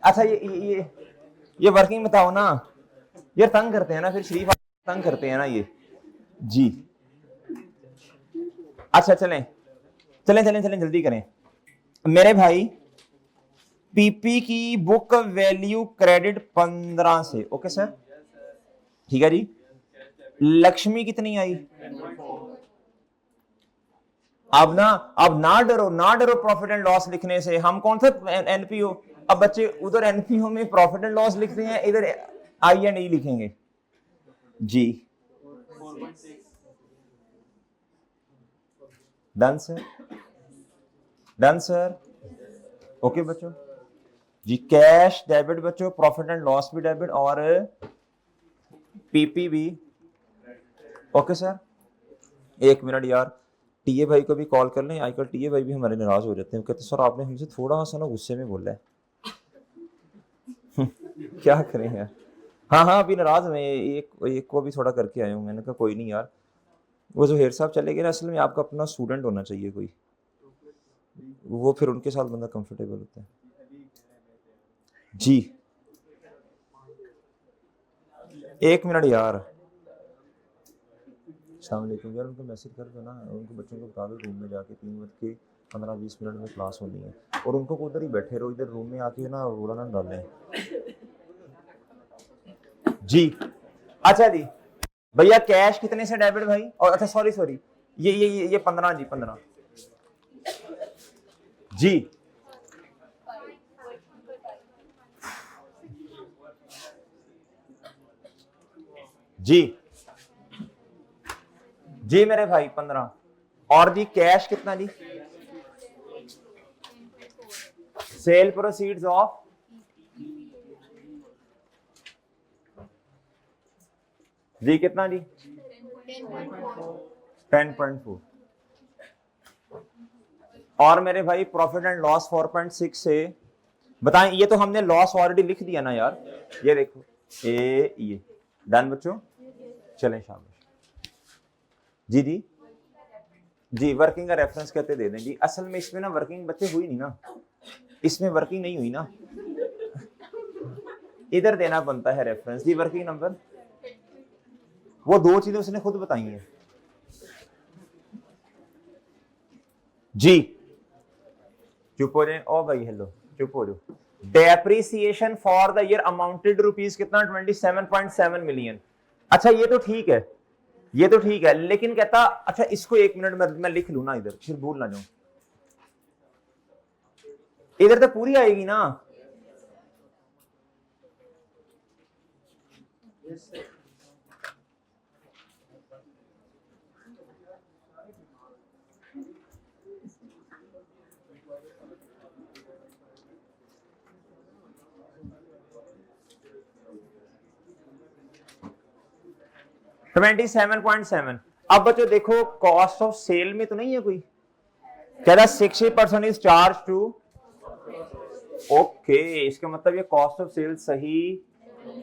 अच्छा ये वर्किंग बताओ ना, ये तंग करते हैं ना, फिर शरीफ तंग करते हैं ना ये जी। अच्छा चलें चलें चलें चलें जल्दी करें मेरे भाई। पीपी की बुक वैल्यू क्रेडिट 15 से, ओके सर, ठीक है जी। लक्ष्मी कितनी आई? अब ना डरो प्रॉफिट एंड लॉस लिखने से। हम कौन सा एनपीओ, अब बच्चे उधर एनपीओ में प्रॉफिट एंड लॉस लिखते हैं, इधर आई एंड ई लिखेंगे जी। Done sir, done sir, okay बच्चों जी। कैश डेबिट बच्चों, प्रॉफिट एंड लॉस भी डेबिट, और पीपी भी, ओके सर। एक मिनट यार, टीए भाई को भी कॉल कर लें, आजकल टीए भाई भी हमारे नाराज हो जाते हैं, कहते सर आपने हमसे थोड़ा सा ना गुस्से में बोला है क्या करें यार। हाँ हाँ अभी नाराज में एक को भी थोड़ा करके आया हूँ, मैंने कहा कोई नहीं यार, वो जो हेर साहब चले गए ना, असल में आपका अपना स्टूडेंट होना चाहिए कोई, वो फिर उनके साथ बंदा कंफर्टेबल होता है जी। एक मिनट यार, अस्सलाम वालेकुम यार, उनको मैसेज कर दो ना, उनको बच्चों को बता दो रूम में जाके 3 बज के 15-20 मिनट में क्लास होनी है, और उनको उधर ही बैठे रहो, इधर रूम में आके ना रोला ना डालें जी। अच्छा जी भैया, कैश कितने से डेबिट भाई, और अच्छा सॉरी ये 15 जी, 15 जी जी जी मेरे भाई 15, और जी कैश कितना जी, सेल प्रोसीड्स ऑफ जी कितना जी 10.4, और मेरे भाई प्रॉफिट एंड लॉस 4.6 से बताएं। ये तो हमने लॉस ऑलरेडी लिख दिया ना यार, ये देखो ये डन बच्चों, चलें शाबाश जी जी जी। वर्किंग का रेफरेंस कहते दे दें जी। असल में इसमें ना वर्किंग बच्चे हुई नहीं ना, इसमें वर्किंग नहीं हुई ना, इधर देना बनता है रेफरेंस जी। वर्किंग नंबर, वो 2 चीजें उसने खुद बताई हैं जी। चुप हो जाए ओ भाई, हेलो चुप हो जाओ। Depreciation for the year amounted rupees कितना 27.7 मिलियन। अच्छा ये तो ठीक है, ये तो ठीक है, लेकिन कहता अच्छा इसको 1 मिनट में मैं लिख लू ना इधर, फिर भूल ना जाऊं, इधर तो पूरी आएगी ना। $27.7। अब बच्चों देखो कॉस्ट ऑफ सेल में तो नहीं है कोई, कह रहा 60% इज चार्ज टू, ओके, इसका मतलब ये कॉस्ट ऑफ सेल सही,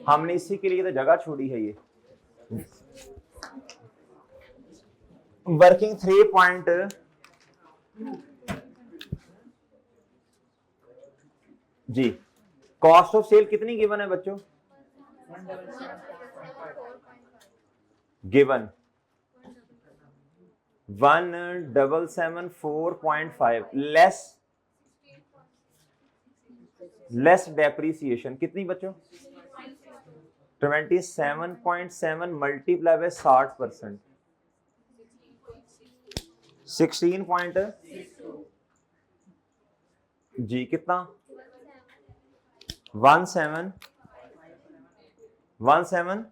हमने इसी के लिए तो जगह छोड़ी है। ये वर्किंग 3 पॉइंट जी। कॉस्ट ऑफ सेल कितनी गिवन है बच्चों, गिवन 1774.5 लेस डेप्रीसिएशन कितनी बच्चों, 27.7 मल्टीप्लाई बाय 60%, 16 पॉइंट जी कितना 17 1757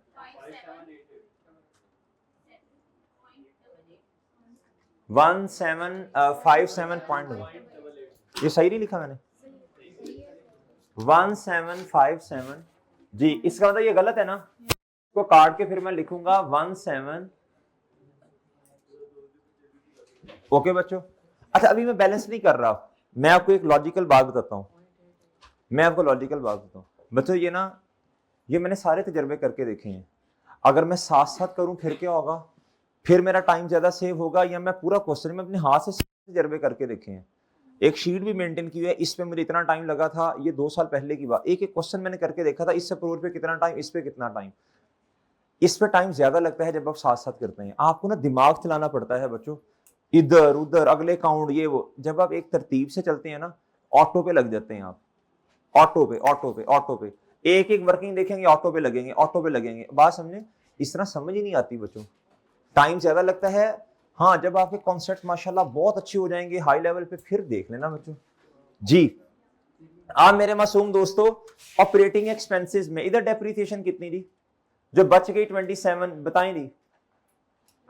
ये सही नहीं लिखा मैंने, 1757 जी, इसका मतलब ये गलत है ना, इसको काट के फिर मैं लिखूंगा 17। ओके बच्चों, अच्छा अभी मैं बैलेंस नहीं कर रहा, मैं आपको एक लॉजिकल बात बताता हूं, बच्चों ये ना, ये मैंने सारे तजर्बे करके देखे हैं, अगर मैं साथ साथ करूं फिर क्या होगा, फिर मेरा टाइम ज्यादा सेव होगा, या मैं पूरा क्वेश्चन में अपने हाथ से तजर्बे करके देखे हैं, एक शीट भी मेंटेन की हुई है, इस पे मुझे इतना टाइम लगा था, ये 2 साल पहले की बात, एक एक क्वेश्चन मैंने करके देखा था, इससे प्रूफ पे कितना टाइम, इस पे कितना टाइम, इस पे टाइम ज्यादा लगता है जब आप साथ साथ करते हैं, आपको ना दिमाग चलाना पड़ता है बच्चों, इधर उधर अगले काउंट ये वो, जब आप एक तरतीब से चलते हैं ना, ऑटो पे लग जाते हैं आप, ऑटो पे एक एक वर्किंग देखेंगे, ऑटो पे लगेंगे, बात समझे, इस तरह समझ ही नहीं आती बच्चों, टाइम ज्यादा लगता है। हाँ, जब आपके कॉन्सेप्ट माशाल्लाह बहुत अच्छे हो जाएंगे हाई लेवल पे, फिर देख लेना बच्चों जी। आप मेरे मासूम दोस्तों, ऑपरेटिंग एक्सपेंसेस में इधर डेप्रिसिएशन कितनी थी, जो बच गई 27 बताएं दी,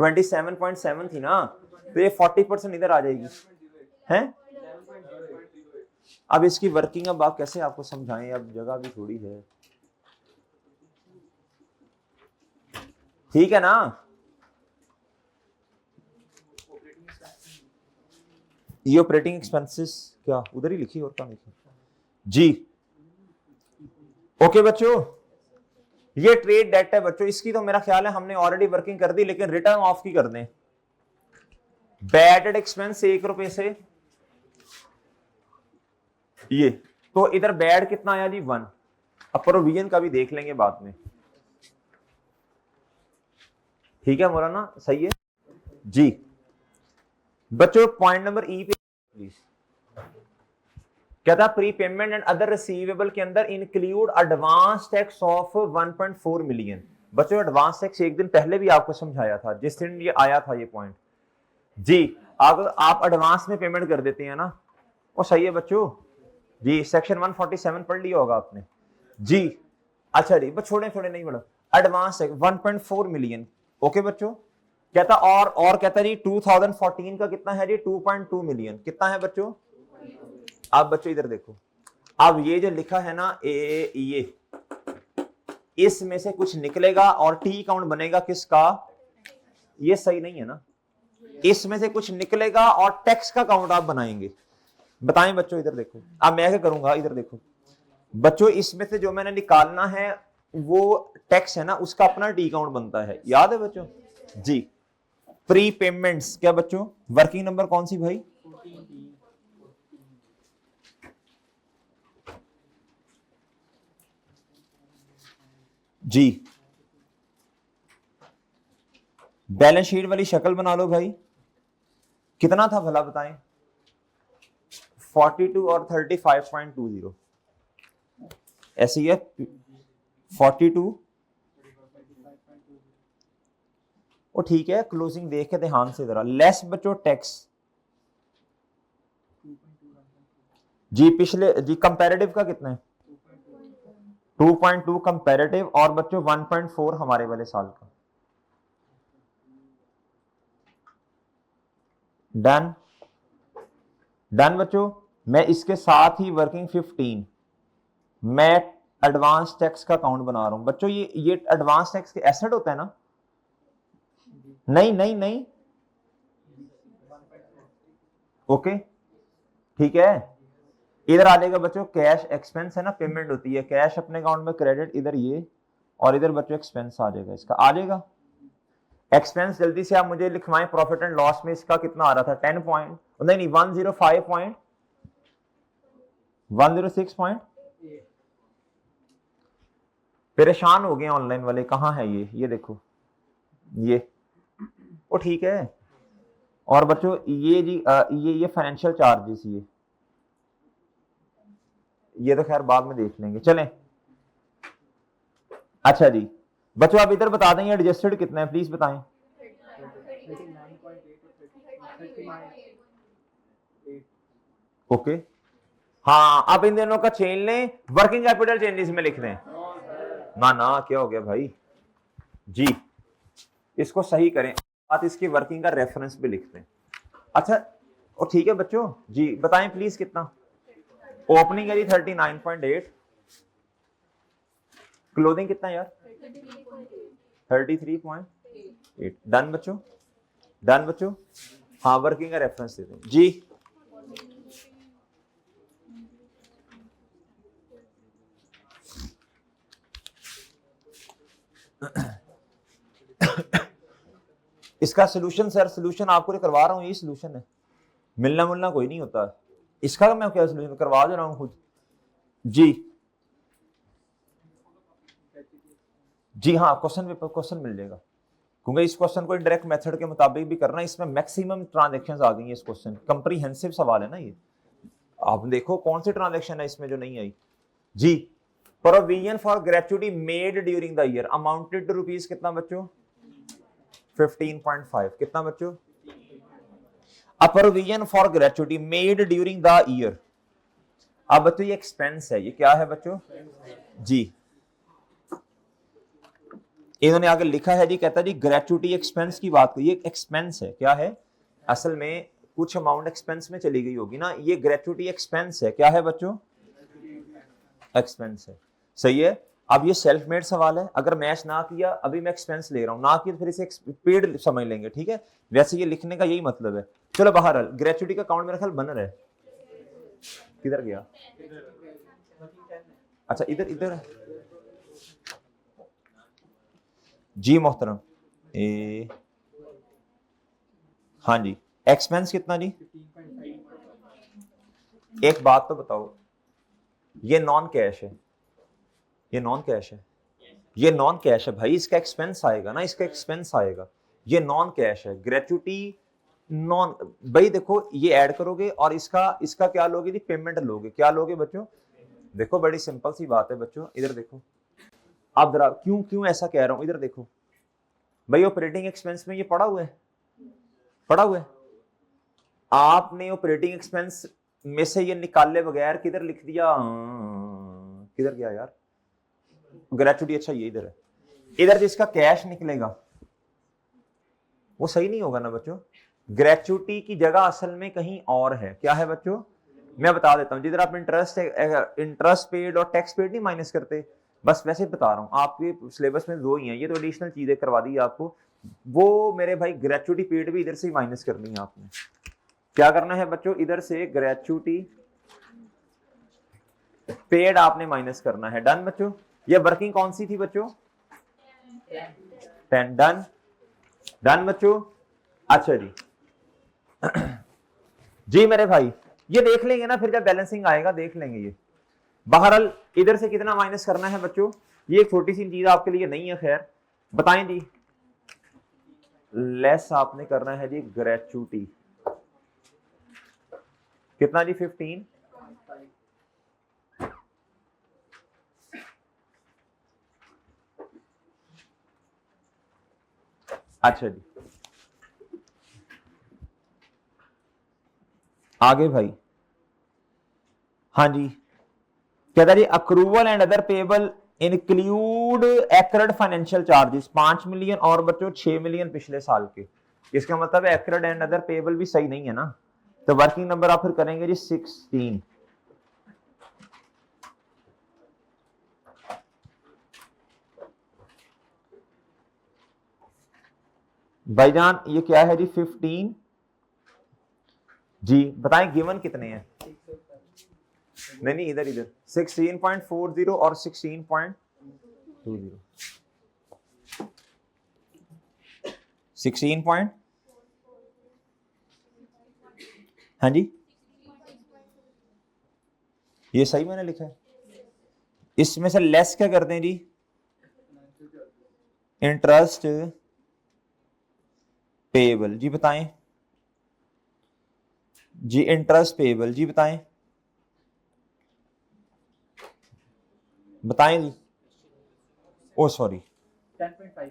27.7 थी ना, तो ये 40% इधर आ जाएगी हैं। अब इसकी वर्किंग अब आप कैसे आपको समझाएं, अब जगह भी थोड़ी है, ठीक है ना। ये ऑपरेटिंग एक्सपेंसेस क्या उधर ही लिखी और क्या लिखी जी। ओके बच्चों, ये ट्रेड डेट है बच्चों, इसकी तो मेरा ख्याल है हमने ऑलरेडी वर्किंग कर दी, लेकिन रिटर्न ऑफ की कर दें। बैड एक्सपेंस 1 रुपए से, ये तो इधर बैड कितना आया जी 1, अब प्रोविजन का भी देख लेंगे बाद में, ठीक है मौलाना, सही है जी। बच्चों पॉइंट नंबर ई पे प्लीज, क्या था, pre payment and other receivable के अंदर include advance tax of 1.4 million. बच्चों एडवांस टैक्स एक दिन पहले भी आपको समझाया था, जिस दिन ये आया था ये पॉइंट जी, अगर आप एडवांस में पेमेंट कर देते हैं ना, वो सही है बच्चों जी, सेक्शन 147 पढ़ लिया होगा आपने जी। अच्छा जी, बस छोड़े नहीं बड़ा, एडवांस 1.4 मिलियन, ओके बच्चों, कहता और कहता जी 2014 का कितना है जी 2.2 मिलियन, कितना है बच्चों। अब बच्चों इधर देखो, अब ये जो लिखा है ना ये इसमें से कुछ निकलेगा और टी काउंट बनेगा किसका, ये सही नहीं है ना, इसमें से कुछ निकलेगा और टैक्स का काउंट आप बनाएंगे, बताएं बच्चों इधर देखो, अब मैं क्या करूंगा, इधर देखो बच्चों, इसमें से जो मैंने निकालना है वो टैक्स है ना, उसका अपना टी काउंट बनता है, याद है बच्चों जी। प्री पेमेंट्स क्या बच्चों, वर्किंग नंबर कौन सी भाई, जी, बैलेंस शीट वाली शक्ल बना लो भाई, कितना था भला बताएं, 42 और 35.20 ऐसे ही है, 42 वो ठीक है, क्लोजिंग देख के ध्यान से जरा, लेस बच्चों टैक्स जी, पिछले जी कंपैरेटिव का कितना है 2.2 कंपैरेटिव, और बच्चों 1.4 हमारे वाले साल का, डन डन बच्चों। मैं इसके साथ ही वर्किंग 15 मैं एडवांस टैक्स का अकाउंट बना रहा हूं बच्चों, ये एडवांस टैक्स के एसेट होता है ना, नहीं ओके ठीक है, इधर आ जाएगा बच्चों कैश एक्सपेंस है ना, पेमेंट होती है, कैश अपने अकाउंट में क्रेडिट, इधर ये, और इधर बच्चों एक्सपेंस आ जाएगा, इसका आ जाएगा एक्सपेंस, जल्दी से आप मुझे लिखवाएं, प्रॉफिट एंड लॉस में इसका कितना आ रहा था 10 पॉइंट, नहीं 106 पॉइंट, परेशान हो गए ऑनलाइन वाले, कहाँ है ये देखो ये, वो ठीक है, और बच्चों ये जी ये फाइनेंशियल चार्जेस, ये तो खैर बाद में देख लेंगे, चलें। अच्छा जी बच्चों आप इधर बता देंगे एडजस्टेड कितना है, प्लीज बताएं, ओके हाँ, आप इन दोनों का चेन लें, वर्किंग कैपिटल चेंजेस में लिख दें, ना ना, क्या हो गया भाई जी, इसको सही करें, बात इसकी वर्किंग का रेफरेंस भी लिखते हैं। अच्छा और ठीक है बच्चों जी, बताएं प्लीज कितना ओपनिंग है जी 39.8, क्लोजिंग कितना यार 33.8। डन बच्चों, डन बच्चों। हाँ वर्किंग का रेफरेंस देते हैं जी। इसका सोल्यूशन सर, सोल्यूशन आपको जो करवा रहा हूँ यही सोल्यूशन है, मिलना मुलना कोई नहीं होता। इसका मैं क्या सोल्यूशन करवा दे रहा हूँ खुद जी। जी हाँ, क्वेश्चन पेपर क्वेश्चन मिल जाएगा, क्योंकि इस क्वेश्चन को डायरेक्ट मेथड के मुताबिक भी करना है, इसमें मैक्सिमम ट्रांजैक्शंस आ गई है। इस क्वेश्चन कंप्रीहेंसिव सवाल है ना ये, आप देखो कौन सी ट्रांजैक्शन है इसमें जो नहीं आई जी। Provision for gratuity made during the year amounted to rupees कितना बच्चों 15.5, कितना बच्चों। A provision for gratuity made during the year, अब बच्चों ये एक्सपेंस है, ये क्या है बच्चों जी। इन्होंने आगे लिखा है जी, कहता है जी ग्रेचुटी एक्सपेंस की बात करिए, एक्सपेंस है, क्या है असल में कुछ अमाउंट एक्सपेंस में चली गई होगी ना, ये ग्रेचुटी एक्सपेंस है, क्या है बच्चों एक्सपेंस है, सही है। अब ये सेल्फ मेड सवाल है, अगर मैच ना किया अभी मैं एक्सपेंस ले रहा हूं ना किया, फिर इसे पेड समझ लेंगे, ठीक है। वैसे ये लिखने का यही मतलब है। चलो बाहर ग्रेचुटी का काउंट मेरा ख्याल बन रहा है, किधर गया, अच्छा इधर इधर है जी मोहतरम। हाँ जी, एक्सपेंस कितना जी, एक बात तो बताओ, ये नॉन कैश है, ये नॉन कैश है, ये नॉन कैश है भाई, इसका एक्सपेंस आएगा ना, इसका एक्सपेंस आएगा, ये नॉन कैश है। ग्रेचुटी नॉन, भाई देखो ये ऐड करोगे और इसका इसका क्या लोगे जी, पेमेंट लोगे, क्या लोगे बच्चों। देखो बड़ी सिंपल सी बात है बच्चों, इधर देखो, आप जरा क्यों क्यों ऐसा कह रहा हूं, इधर देखो भाई, ऑपरेटिंग एक्सपेंस में ये पड़ा हुआ है, पड़ा हुआ है, आपने ऑपरेटिंग एक्सपेंस में से ये निकाले बगैर किधर लिख दिया, किधर गया यार ग्रेचुटी, अच्छा ये इधर है, इधर जिसका कैश निकलेगा वो सही नहीं होगा ना बच्चों। ग्रेचुटी की जगह असल में कहीं और है, क्या है बच्चों, मैं बता देता हूं, जिधर आप इंटरेस्ट पेड और टैक्स पेड नहीं माइनस करते, बस वैसे बता रहा हूं, आपके सिलेबस में दो ही हैं, ये तो एडिशनल चीजें करवा दी आपको, वो मेरे भाई ग्रेचुटी पेड भी इधर से ही माइनस करनी है आपने, क्या करना है बच्चों, इधर से ग्रेचुटी पेड आपने माइनस करना है। डन बच्चों, ये वर्किंग कौन सी थी बच्चों 10, डन, डन बच्चों। अच्छा जी जी मेरे भाई, ये देख लेंगे ना फिर जब बैलेंसिंग आएगा, देख लेंगे ये। बहरहाल इधर से कितना माइनस करना है बच्चों, ये एक छोटी सी चीज आपके लिए नहीं है, खैर बताएं जी। लेस आपने करना है जी ग्रेचुटी, कितना जी 15, अच्छा जी आगे भाई, हाँ जी कहता है जी accrual and other payable include accrued financial charges 5 million और बच्चों 6 मिलियन पिछले साल के, इसका मतलब है एक्रेड एंड अदर पेबल भी सही नहीं है ना, तो वर्किंग नंबर आप फिर करेंगे जी 16। भाईजान ये क्या है जी 15 जी, बताएं गिवन कितने हैं, नहीं नहीं इधर इधर 16.40 और 16.20, 16 पॉइंट, हाँ जी ये सही मैंने लिखा है, इसमें से लेस क्या करते हैं जी इंटरेस्ट पेएबल जी, बताएं जी इंटरेस्ट पेएबल जी, बताएं बताएं जी, ओ सॉरी 10.5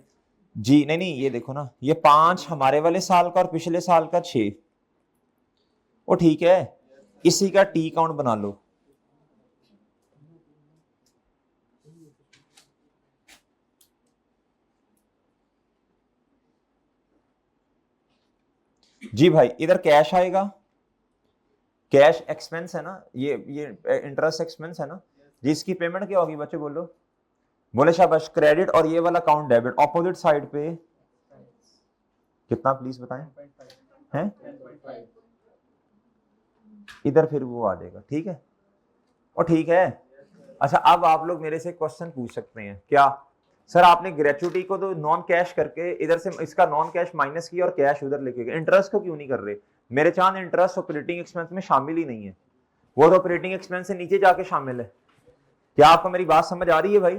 जी, नहीं नहीं ये देखो ना, ये 5 हमारे वाले साल का और पिछले साल का 6, ओ ठीक है, इसी का टी काउंट बना लो, जी भाई इधर कैश आएगा, कैश एक्सपेंस है ना, ये इंटरेस्ट एक्सपेंस है ना, जिसकी पेमेंट क्या होगी बच्चे बोलो, बोले शाबाश, क्रेडिट, और ये वाला अकाउंट डेबिट। ऑपोजिट साइड पे कितना प्लीज बताएं, हैं इधर फिर वो आ जाएगा, ठीक है, और ठीक है। अच्छा अब आप लोग मेरे से क्वेश्चन पूछ सकते हैं, क्या सर आपने ग्रेचुइटी को तो नॉन कैश करके इधर से इसका नॉन कैश माइनस किया और कैश उधर लेके गए, इंटरेस्ट को क्यों नहीं कर रहे? मेरे चांद इंटरेस्ट ऑपरेटिंग एक्सपेंस में शामिल ही नहीं है, वो तो ऑपरेटिंग एक्सपेंस से नीचे जाके शामिल है। क्या आपको मेरी बात समझ आ रही है भाई?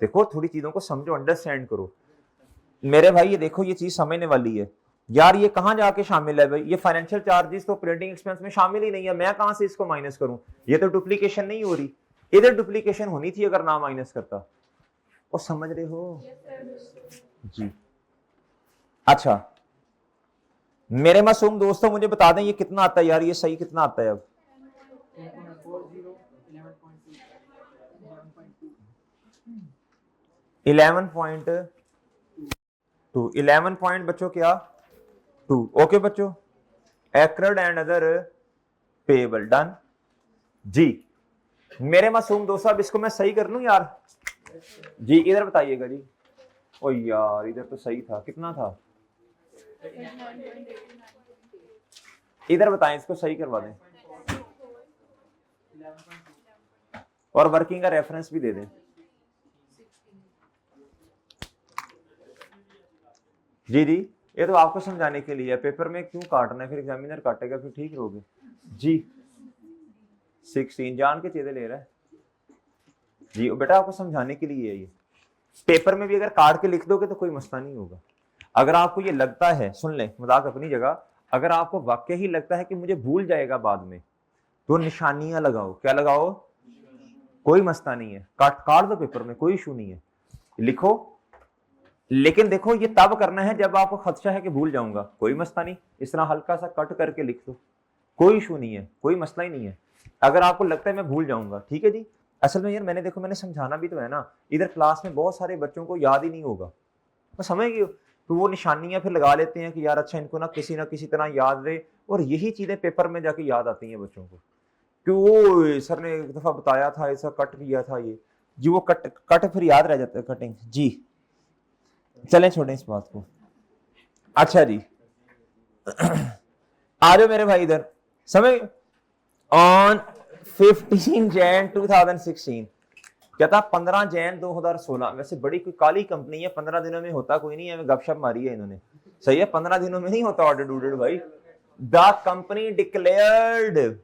देखो थोड़ी चीजों को समझो, अंडरस्टैंड करो मेरे भाई, ये देखो ये चीज समझने वाली है यार। ये कहां जाके शामिल है भाई? ये फाइनेंशियल चार्जेस तो ऑपरेटिंग एक्सपेंस में शामिल ही नहीं है, मैं कहां से इसको माइनस करूं? ये तो डुप्लीकेशन नहीं हो रही, इधर डुप्लीकेशन होनी थी अगर ना माइनस करता। और समझ रहे हो जी? अच्छा मेरे मासूम दोस्तों मुझे बता दें ये कितना आता है यार, ये सही कितना आता है अब? 11.2, 11 पॉइंट बच्चों क्या 2, ओके बच्चों, accrued and other payable done जी। मेरे मासूम दोस्तों अब इसको मैं सही कर लूं यार जी? इधर बताइएगा जी। ओ यार इधर तो सही था, कितना था इधर बताएं, इसको सही करवा दें और वर्किंग का रेफरेंस भी दे दें। जी जी ये तो आपको समझाने के लिए है, पेपर में क्यों काटना है, फिर एग्जामिनर काटेगा फिर ठीक रहोगे जी। 16 जान के चेहरे ले रहा है जी, बेटा आपको समझाने के लिए है ये, पेपर में भी अगर काट के लिख दोगे तो कोई मसला नहीं होगा। अगर आपको ये लगता है, सुन ले मजाक अपनी जगह, अगर आपको वाकई ही लगता है कि मुझे भूल जाएगा बाद में, तो निशानियां लगाओ, क्या लगाओ, कोई मसला नहीं है, काट दो पेपर में, कोई इशू नहीं है, लिखो। लेकिन देखो ये तब करना है जब आपको खदशा है कि भूल जाऊंगा, कोई मसला नहीं, इस तरह हल्का सा कट करके लिख दो, कोई इशू नहीं है, कोई मसला ही नहीं है। अगर आपको लगता है मैं भूल जाऊंगा, ठीक है जी। असल में यार मैंने समझाना भी तो है ना, इधर क्लास में बहुत सारे बच्चों को याद ही नहीं होगा, तो समझ गए, तो वो निशानियां फिर लगा लेते हैं कि यार अच्छा इनको ना किसी तरह याद रहे, और यही चीजें पेपर में जाके याद आती हैं बच्चों को कि वो सर ने एक दफा बताया था, ऐसा कट किया था ये जी, वो कट कट फिर याद रह जाता है, कटिंग जी। चलें छोड़ें इस बात को। अच्छा जी आ जाओ मेरे भाई इधर, समझ, ऑन 15 जैन 2016 क्या था, 15 जैन 2016, वैसे बड़ी कोई काली कंपनी है, 15 दिनों में होता कोई नहीं है, गपशप मारी है इन्होंने, सही है, 15 दिनों में नहीं होता ऑडिट ऑडिट भाई। The company declared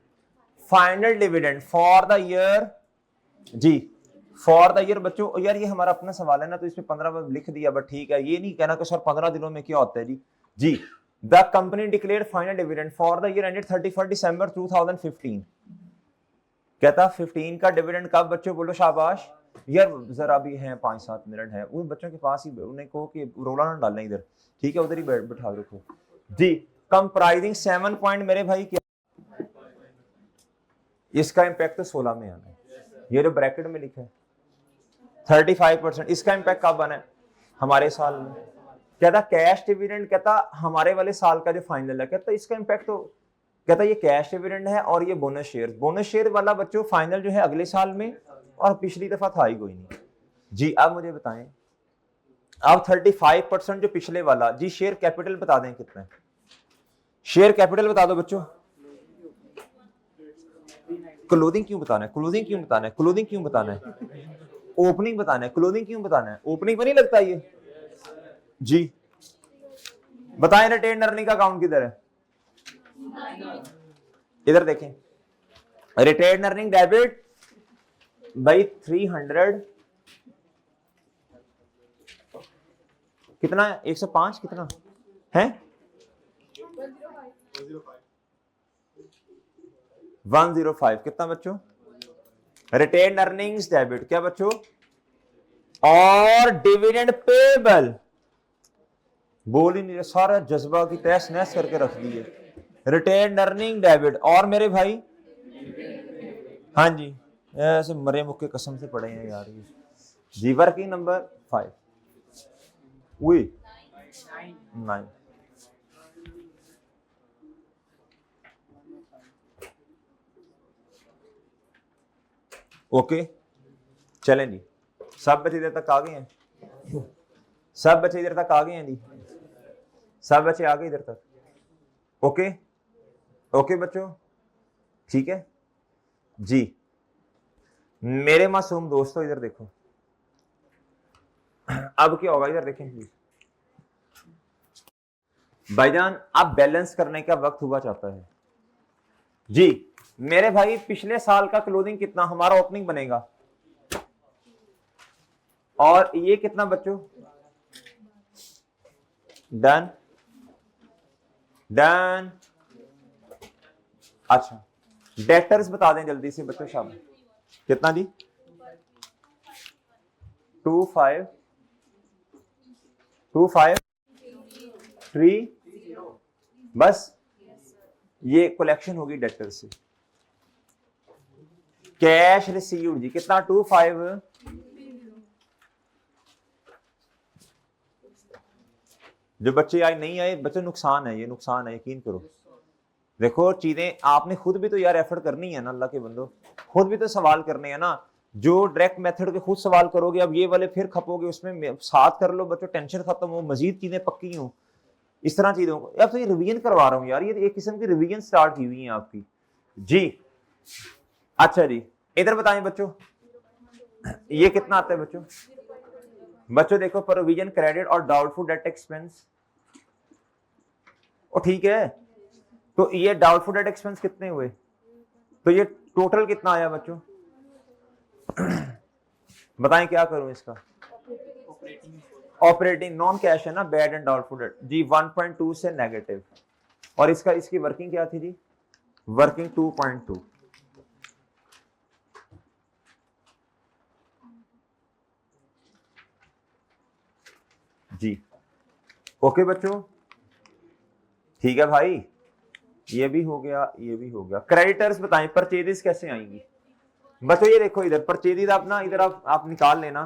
final dividend for the year जी, फॉर द ईयर बच्चों, यार ये हमारा अपना सवाल है ना, तो इसमें 15 लिख दिया, बट ठीक है, ये नहीं कहना कि सर 15 दिनों में क्या होता है जी। जी the company declared final dividend for the year ended 31 December 2015, कहता 15 का डिविडेंड कब बच्चों बोलो शाबाश, यार जरा भी है 5-7 मिनट है, उन बच्चों के पास ही, उन्हें कहो कि रोला ना डालना इधर, ठीक है, उधर ही बैठा रखो जी। कंप्राइजिंग 7 पॉइंट मेरे भाई क्या, इसका इंपैक्ट तो 16 में आना है, ये जो ब्रैकेट में लिखा है 35%, इसका इंपैक्ट कब आना है, हमारे साल में। कहता कैश डिविडेंड, कहता हमारे वाले साल का जो फाइनल है, कहता इसका इंपैक्ट तो, कहता ये कैश डिविडेंड है और ये बोनस शेयर वाला बच्चों फाइनल जो है अगले साल में, और पिछली दफा था ही कोई नहीं जी। अब मुझे बताएं, अब 35% जो पिछले वाला जी, शेयर कैपिटल बता दें कितना है, शेयर कैपिटल बता दो बच्चों। क्लोजिंग क्यों बताना है, क्लोजिंग क्यों बताना है, क्लोजिंग क्यों बताना है, ओपनिंग बताना है, क्लोजिंग क्यों बताना है, ओपनिंग पर नहीं लगता ये जी। बताएं रिटेन अर्निंग का अकाउंट किधर है, इधर देखें, रिटेन अर्निंग डेबिट बाई 300 कितना है, 105 कितना है, 105 कितना बच्चों, रिटेन अर्निंग्स डेबिट क्या बच्चों, और डिविडेंड पेबल, बोल ही नहीं रहे, सारा जज्बा की तहस नहस करके रख दिए, रिटेन अर्निंग डेबिट, और मेरे भाई हाँ जी, ऐसे मरे मुक्के कसम से पड़े हैं यार ये जी। वर्किंग नंबर 5 9, ओके चलें जी, सब बच्चे इधर तक आ गए हैं, सब बच्चे इधर तक आ गए हैं जी, सब बच्चे आ गए इधर तक। ओके ओके बच्चों, ठीक है जी। मेरे मासूम दोस्तों इधर देखो, अब क्या होगा इधर देखें प्लीज। भाईजान अब बैलेंस करने का वक्त हुआ चाहता है जी। मेरे भाई पिछले साल का क्लोजिंग कितना हमारा ओपनिंग बनेगा, और ये कितना बच्चों, डन डन। अच्छा डेटर्स बता दें जल्दी से बच्चों, शाम कितना जी, 2523, बस ये कलेक्शन होगी डेटर से। कैश रिसीव्ड जी कितना, 25, जो बच्चे आज नहीं आए बच्चे नुकसान है, ये नुकसान है, यकीन करो। देखो चीजें आपने खुद भी तो यार एफर्ट करनी है ना, अल्लाह के बंदो खुद भी तो सवाल करने हैं ना। जो डायरेक्ट मेथड के खुद सवाल करोगे, अब ये वाले फिर खपोगे उसमें, साथ कर लो बच्चों, टेंशन खत्म हो, मजीद चीजें पक्की हो, इस तरह चीजों को। अब तो ये रिवीजन करवा रहा हूँ यार, ये एक किस्म की रिवीजन स्टार्ट की हुई है आपकी जी। अच्छा जी इधर बताएं बच्चों, ये कितना आता है बच्चों, बच्चों देखो प्रोविजन क्रेडिट और डाउटफुल डेट एक्सपेंस, और ठीक है, तो ये डाउटफुल डेट एक्सपेंस कितने हुए, तो ये टोटल कितना आया बच्चों, बताएं क्या करूं इसका। ऑपरेटिंग नॉन कैश है ना, बैड एंड डाउटफुल डेट जी, 1.2 से नेगेटिव, और इसका इसकी वर्किंग क्या थी जी, वर्किंग 2.2 जी। ओके बच्चों, ठीक है भाई, ये भी हो गया, ये भी हो गया। क्रेडिटर्स बताएं परचेजेस कैसे आएंगी बच्चों, ये देखो इधर परचेजेस आप ना, इधर आप निकाल लेना,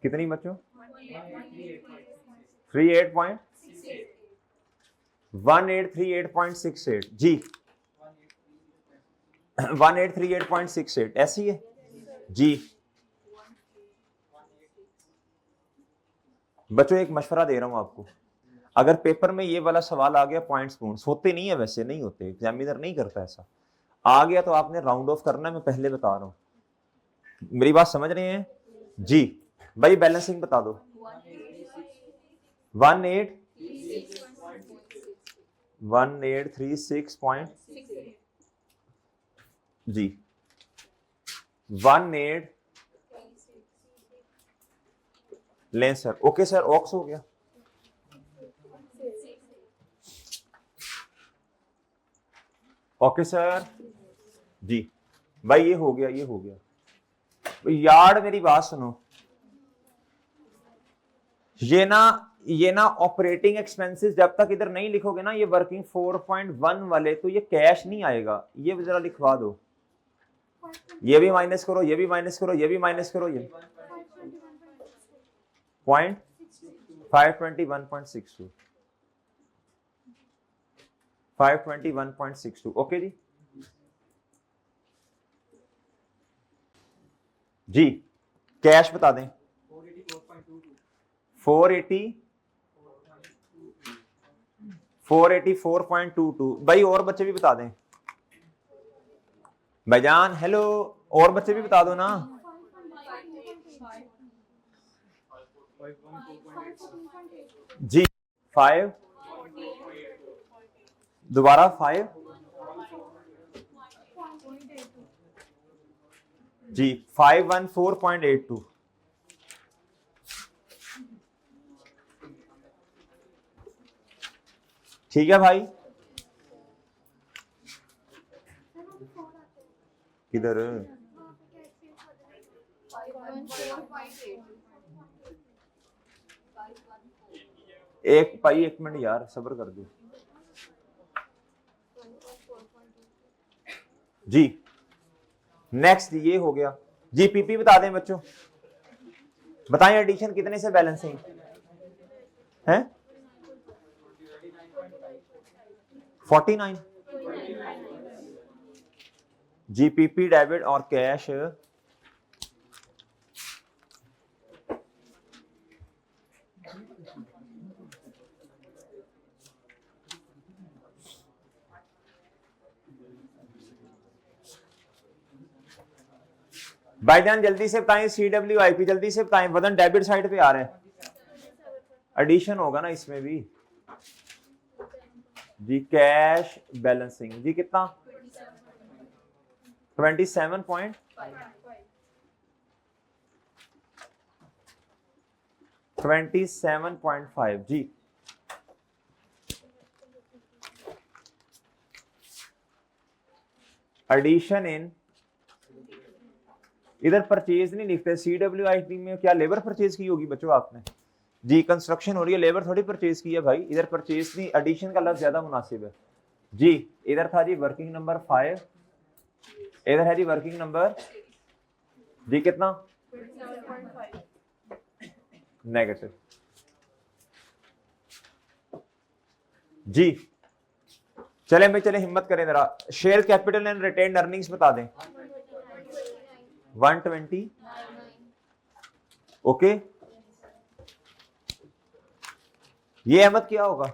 कितनी बच्चों, 1838.68 जी, 1838.68 ऐसी है जी। बच्चों एक मशवरा दे रहा हूं आपको, अगर पेपर में ये वाला सवाल आ गया, पॉइंट्स पॉइंट्स होते नहीं है, वैसे नहीं होते, एग्जामिनर नहीं करता ऐसा, आ गया तो आपने राउंड ऑफ करना है, मैं पहले बता रहा हूं, मेरी बात समझ रहे हैं जी। भाई बैलेंसिंग बता दो, 1836 जी, 18 लें सर, ओके सर, ऑक्स हो गया, ओके सर जी। भाई ये हो गया, ये हो गया यार, मेरी बात सुनो, ये ना ऑपरेटिंग एक्सपेंसेस जब तक इधर नहीं लिखोगे ना, ये वर्किंग 4.1 वाले, तो ये कैश नहीं आएगा, ये जरा लिखवा दो, ये भी माइनस करो, ये भी माइनस करो, ये भी माइनस करो, ये 521.62 521.62 ओके जी जी। कैश बता दें, 484.22 भाई, और बच्चे भी बता दें भाईजान, हेलो, और बच्चे भी बता दो ना जी। 5 दोबारा 5 जी, 514.82 ठीक है भाई। किधर एक भाई, एक मिनट यार सब्र कर दो जी। नेक्स्ट ये हो गया जी, पीपी बता दें बच्चों, बताएं एडिशन कितने से बैलेंसिंग है, 49 जी। पीपी डेबिट और कैश भाईजान जल्दी से बताएं, CWIP जल्दी से बताएं, वजन डेबिट साइड पे आ रहा है, एडिशन होगा ना इसमें भी जी। कैश बैलेंसिंग जी कितना 27.5 जी। एडिशन इन, इधर परचेज नहीं लिखते, CWIP में क्या लेबर परचेज की होगी बच्चों आपने जी। कंस्ट्रक्शन हो रही है, लेबर थोड़ी परचेज की है भाई, इधर परचेज नहीं, एडिशन का लफ्ज ज्यादा मुनासिब है जी। इधर था जी वर्किंग नंबर 5, इधर है जी वर्किंग नंबर जी कितना नेगेटिव जी। चले भाई चले, हिम्मत करें जरा। Share capital and retained earnings बता दें। 120 ओके। ये अहमद क्या होगा,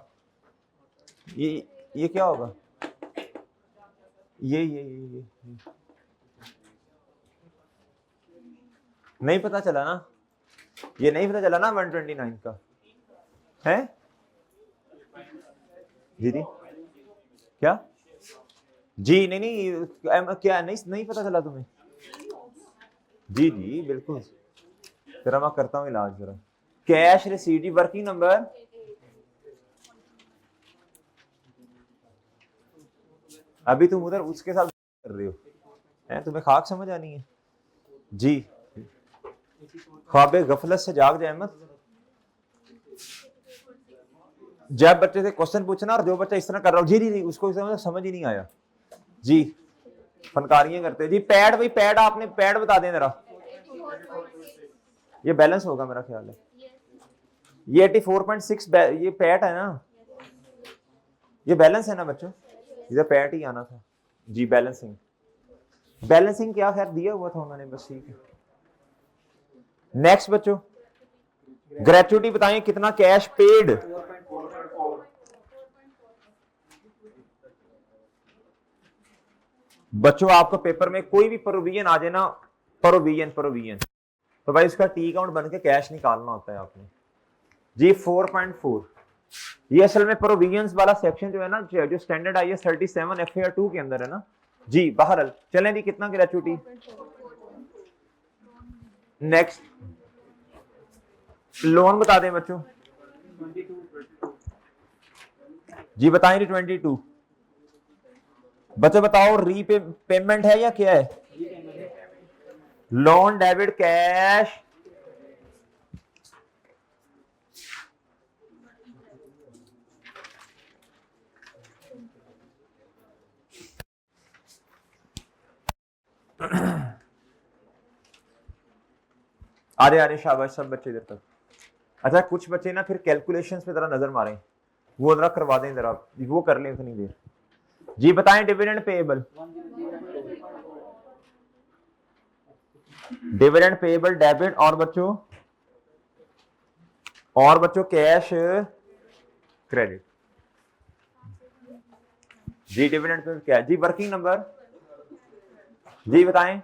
ये क्या होगा, ये नहीं पता चला ना, ये नहीं पता चला ना 129 का है जी। क्या जी, नहीं क्या नहीं पता चला तुम्हें जी जी बिल्कुल। जरा मैं करता हूँ इलाज जरा। कैश रिसीट वर्किंग नंबर अभी तुम उधर उसके साथ कर रहे हो हैं, तुम्हें खाक समझ आनी है जी। ख्वाबे गफलत से जाग जाए मत। जब बच्चे से क्वेश्चन पूछना और जो बच्चा इस तरह कर रहा हो जी जी उसको समझ ही नहीं आया जी। फनकारियां करते जी। पैड भाई पैड, आपने पैड बता दें जरा। ये बैलेंस होगा मेरा ख्याल है, ये 84.6 ये पैट है ना, ये बैलेंस है ना बच्चों, इधर पैट ही आना था जी। बैलेंसिंग, बैलेंसिंग क्या खैर दिया हुआ था उन्होंने बस, ठीक है। नेक्स्ट बच्चों ग्रेचुइटी बताएं कितना कैश पेड, बच्चों आपका पेपर में कोई भी प्रोविजन आ जाए ना, प्रोविजन तो भाई इसका टी काउंट बन के कैश निकालना होता है आपने जी। 4.4 ये असल में प्रोविजंस वाला सेक्शन जो है ना, जो स्टैंडर्ड IAS 37 FAR 2 के अंदर है ना जी। बहरहाल चलें जी, कितना ग्रेचुइटी। नेक्स्ट लोन बता दें बच्चों जी, बताएं जी। 22 बच्चों बताओ रीपेमेंट है या क्या है, लोन डेबिट कैश आ रहे शाबाश सब बच्चे इधर तक। अच्छा कुछ बच्चे ना फिर कैलकुलेशंस पे जरा नजर मारें, वो जरा करवा दें जरा, वो कर लें इतनी देर जी। बताएं dividend payable, dividend payable debit और बच्चों कैश क्रेडिट जी। डिविडेंड पे क्या जी, वर्किंग नंबर जी बताएं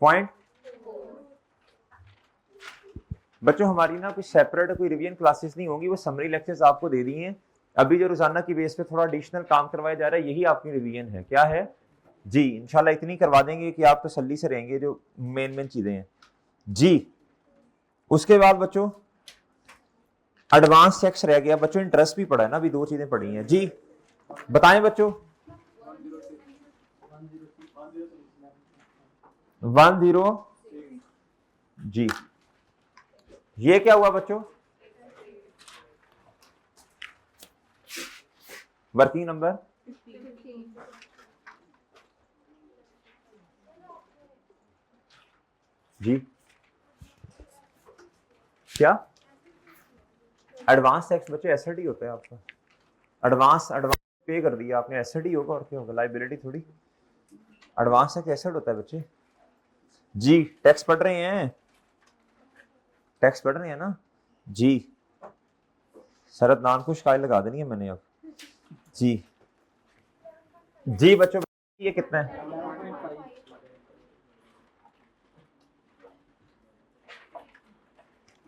1 बच्चों हमारी ना कोई सेपरेट कोई रिवीजन क्लासेस नहीं होंगी, वो समरी लेक्चर्स आपको दे दिए हैं। अभी जो रोजाना की बेस पे थोड़ा एडिशनल काम करवाया जा रहा है, यही आपकी रिवीजन है। क्या है जी, इंशाल्लाह इतनी करवा देंगे कि आप तसल्ली से रहेंगे, जो मेन चीजें हैं जी। उसके बाद बच्चों एडवांस टैक्स रह गया बच्चों, इंटरेस्ट भी पड़ा है ना, अभी 2 चीजें पड़ी हैं जी। बताएं बच्चों 10 जी। ये क्या हुआ बच्चों, वर्किंग नंबर जी। क्या एडवांस टैक्स बच्चे एसेट ही होता है आपका, एडवांस पे कर दिया आपने, एसेट ही होगा और क्या होगा, लाइबिलिटी थोड़ी। एडवांस टैक्स एसेट होता है बच्चे। जी टैक्स पढ़ रहे हैं, टैक्स पढ़ रहे हैं ना जी। शरद नाम को शिकायत लगा देनी है मैंने अब जी। जी बच्चों ये कितना है?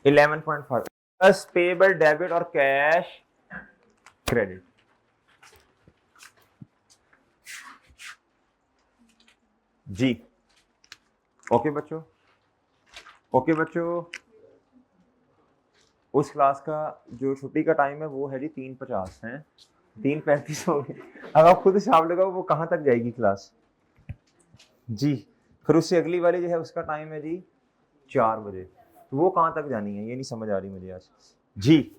11.5 प्लस पेबल डेबिट और कैश क्रेडिट। जी ओके बच्चों, ओके बच्चों। उस क्लास का जो छुट्टी का टाइम है वो है जी 3:50 है, 3:35 हो गए। अब आप खुद हिसाब लगाओ वो कहाँ तक जाएगी क्लास जी। फिर उससे अगली वाली जो है उसका टाइम है जी 4 बजे, तो वो कहाँ तक जानी है ये नहीं समझ आ रही मुझे आज जी।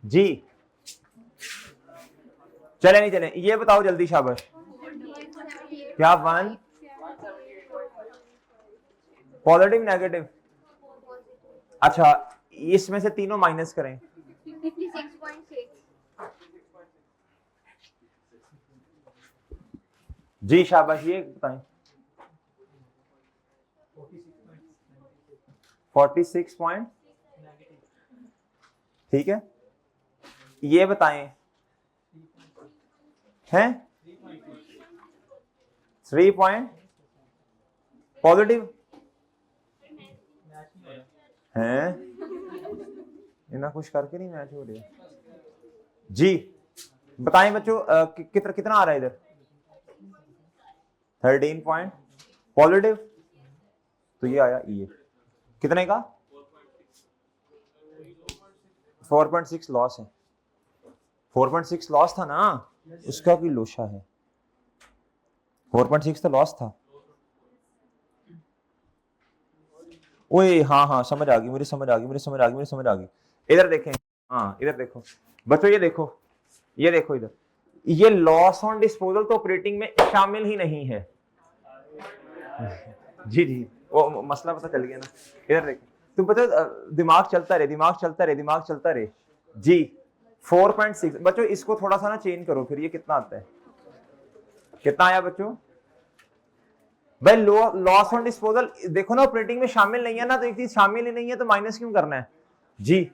जी चले नहीं चले, ये बताओ जल्दी शाबाश। क्या 1 पॉजिटिव नेगेटिव? अच्छा इसमें से तीनों माइनस करें। 56.6 जी शाबाश, ये बताएं। 46 पॉइंट, ठीक है। ये बताएं हैं 3 पॉइंट पॉजिटिव हैं, इतना कुछ करके नहीं मैच हो रही जी। बताएं बच्चों कितना आ रहा है इधर? 13 पॉइंट पॉजिटिव, तो ये आया ये कितने का? 4.6 लॉस है, 4.6 लॉस था ना, उसका भी लोशा है। 4.6 तो लॉस था। ओए हाँ हाँ समझ आ गई मुझे, समझ आ गई मुझे, समझ आ गई मुझे, समझ आ गई। इधर देखें, हाँ इधर देखो बच्चों, ये देखो, ये देखो इधर, ये लॉस ऑन डिस्पोजल तो ऑपरेटिंग में शामिल ही नहीं है जी जी, वो मसला पता चल गया ना। इधर देखो तुम पता, दिमाग चलता रहे, दिमाग चलता रहे, दिमाग चलता रहे जी। 4.6 बच्चों, इसको थोड़ा सा ना चेंज करो, फिर ये कितना आता है? कितना आया बच्चों? भाई लॉस ऑन डिस्पोजल देखो ना, ऑपरेटिंग में शामिल नहीं है ना, तो एक चीज शामिल ही नहीं है तो माइनस क्यों करना है जी।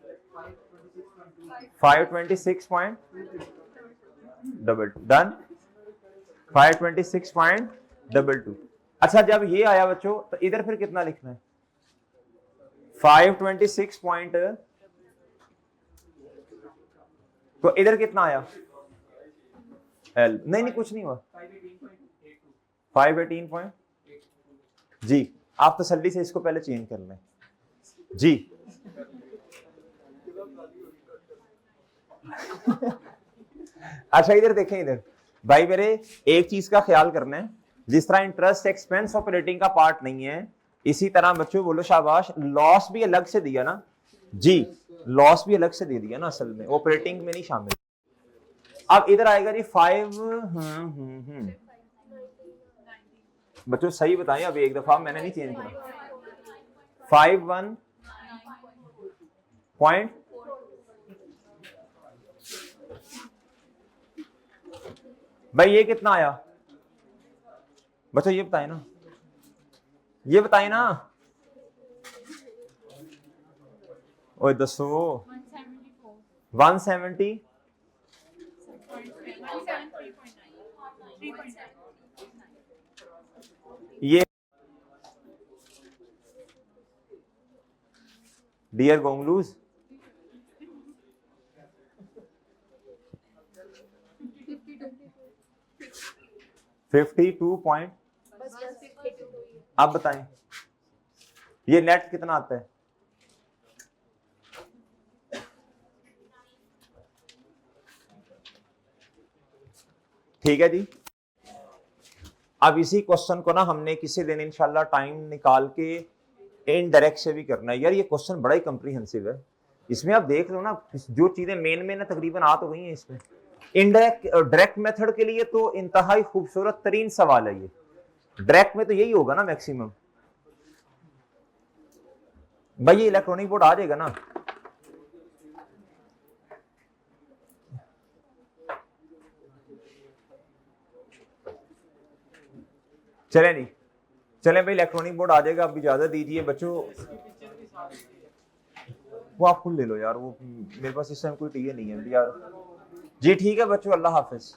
526 पॉइंट डबल डन, 526.22। अच्छा जब ये आया बच्चों तो इधर फिर कितना लिखना है? 526 पॉइंट, तो इधर कितना आया? एल नहीं नहीं कुछ नहीं हुआ, 518 पॉइंट जी। आप तसल्ली से इसको पहले चेंज कर लें जी अच्छा इधर देखें, इधर भाई मेरे एक चीज का ख्याल करना है, जिस तरह इंटरेस्ट एक्सपेंस ऑपरेटिंग का पार्ट नहीं है, इसी तरह बच्चों बोलो शाबाश, लॉस भी अलग से दिया ना जी, लॉस भी अलग से दे दिया ना, असल में ऑपरेटिंग में नहीं शामिल। अब इधर आएगा जी 5 बच्चों सही बताएं, अब एक दफा मैंने नहीं चेंज करा। 51 पॉइंट भाई ये कितना आया बच्चों, ये बताएं ना, ये बताएं ना, ओए दसो। 170 ये डियर गोंगलूज 52 पॉइंट, आप बताएं ये नेट कितना आता है? ठीक है जी। अब इसी क्वेश्चन को ना हमने किसी दिन इंशाल्लाह टाइम निकाल के इनडायरेक्ट से भी करना है। यार ये क्वेश्चन बड़ा ही कॉम्प्रिहेंसिव है, इसमें आप देख लो ना जो चीजें मेन में ना तकरीबन आ तो गई हैं इसमें। इनडायरेक्ट डायरेक्ट मेथड के लिए तो इंतहाई खूबसूरत तरीन सवाल है ये, डायरेक्ट में तो यही होगा ना मैक्सिमम। भाई ये इलेक्ट्रॉनिक बोर्ड आ जाएगा ना, चलें जी, चलें भाई, इलेक्ट्रॉनिक बोर्ड आ जाएगा, आप इजाजत दीजिए बच्चों। वो आप खुद ले लो यार, वो मेरे पास इस टाइम कोई टीए नहीं है यार। जी ठीक है बच्चों, अल्लाह हाफिज।